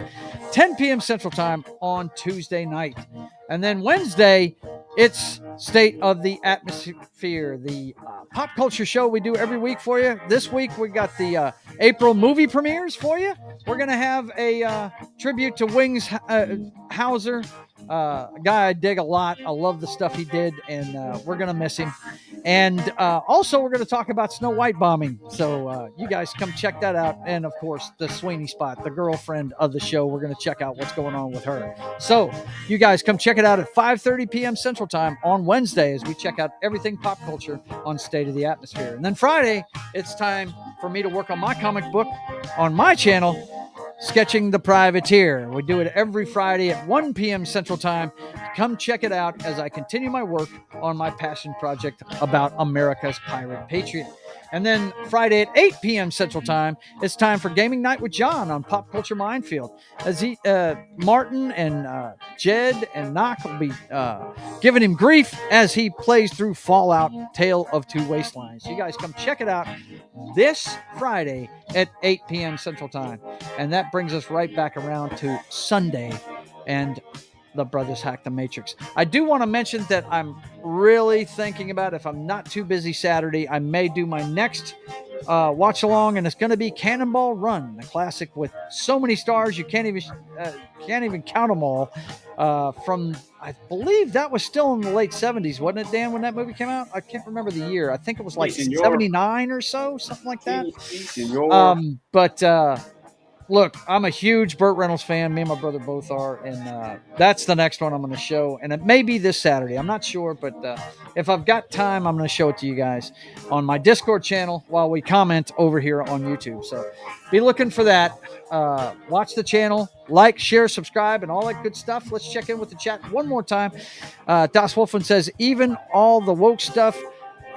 10 p.m. Central Time on Tuesday night. And then Wednesday, it's State of the Atmosphere, the pop culture show we do every week for you. This week, we got the April movie premieres for you. We're going to have a tribute to Wings Hauser, a guy I dig a lot. I love the stuff he did, and we're going to miss him. And also, we're going to talk about Snow White bombing. So you guys come check that out. And, of course, the Sweeney Spot, the girlfriend of the show. We're going to check out what's going on with her. So you guys come check it out at 5:30 p.m. Central Time on Wednesday as we check out everything pop culture on State of the Atmosphere. And then Friday, it's time for me to work on my comic book on my channel, Sketching the Privateer. We do it every Friday at 1 p.m. Central Time. Come check it out as I continue my work on my passion project about America's Pirate Patriot. And then Friday at 8 p.m. Central Time, it's time for Gaming Night with John on Pop Culture Minefield. As Martin and Jed and Knock will be giving him grief as he plays through Fallout Tale of Two Wastelands. You guys come check it out this Friday at 8 p.m. Central Time. And that brings us right back around to Sunday and the Brothers Hack the Matrix. I do want to mention that I'm really thinking about, if I'm not too busy Saturday, I may do my next watch along, and it's going to be Cannonball Run, the classic with so many stars you can't even count them all. From, I believe that was still in the late 70s, wasn't it, Dan, when that movie came out? I can't remember the year. I think it was like 79 or so, something like that. Look, I'm a huge Burt Reynolds fan. Me and my brother both are. And that's the next one I'm going to show. And it may be this Saturday. I'm not sure. But if I've got time, I'm going to show it to you guys on my Discord channel while we comment over here on YouTube. So be looking for that. Watch the channel. Like, share, subscribe, and all that good stuff. Let's check in with the chat one more time. Das Wolfen says, even all the woke stuff,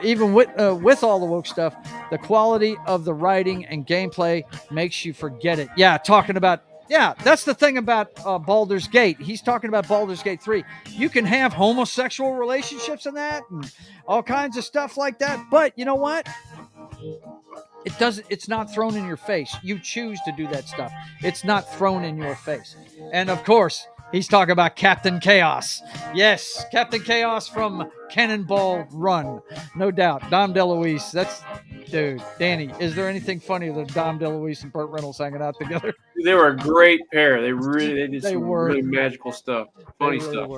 even with all the woke stuff, the quality of the writing and gameplay makes you forget it. Yeah, that's the thing about Baldur's Gate. He's talking about Baldur's Gate 3. You can have homosexual relationships in that and all kinds of stuff like that. But you know what? It's not thrown in your face. You choose to do that stuff. It's not thrown in your face. And of course, he's talking about Captain Chaos. Yes, Captain Chaos from Cannonball Run. No doubt. Dom DeLuise. Dude, Danny, is there anything funnier than Dom DeLuise and Burt Reynolds hanging out together? They were a great pair. They did some really magical stuff. Funny stuff.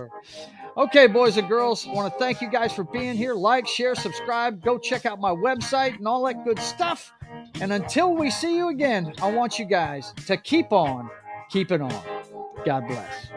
Okay, boys and girls, I want to thank you guys for being here. Like, share, subscribe. Go check out my website and all that good stuff. And until we see you again, I want you guys to keep on keeping on. God bless.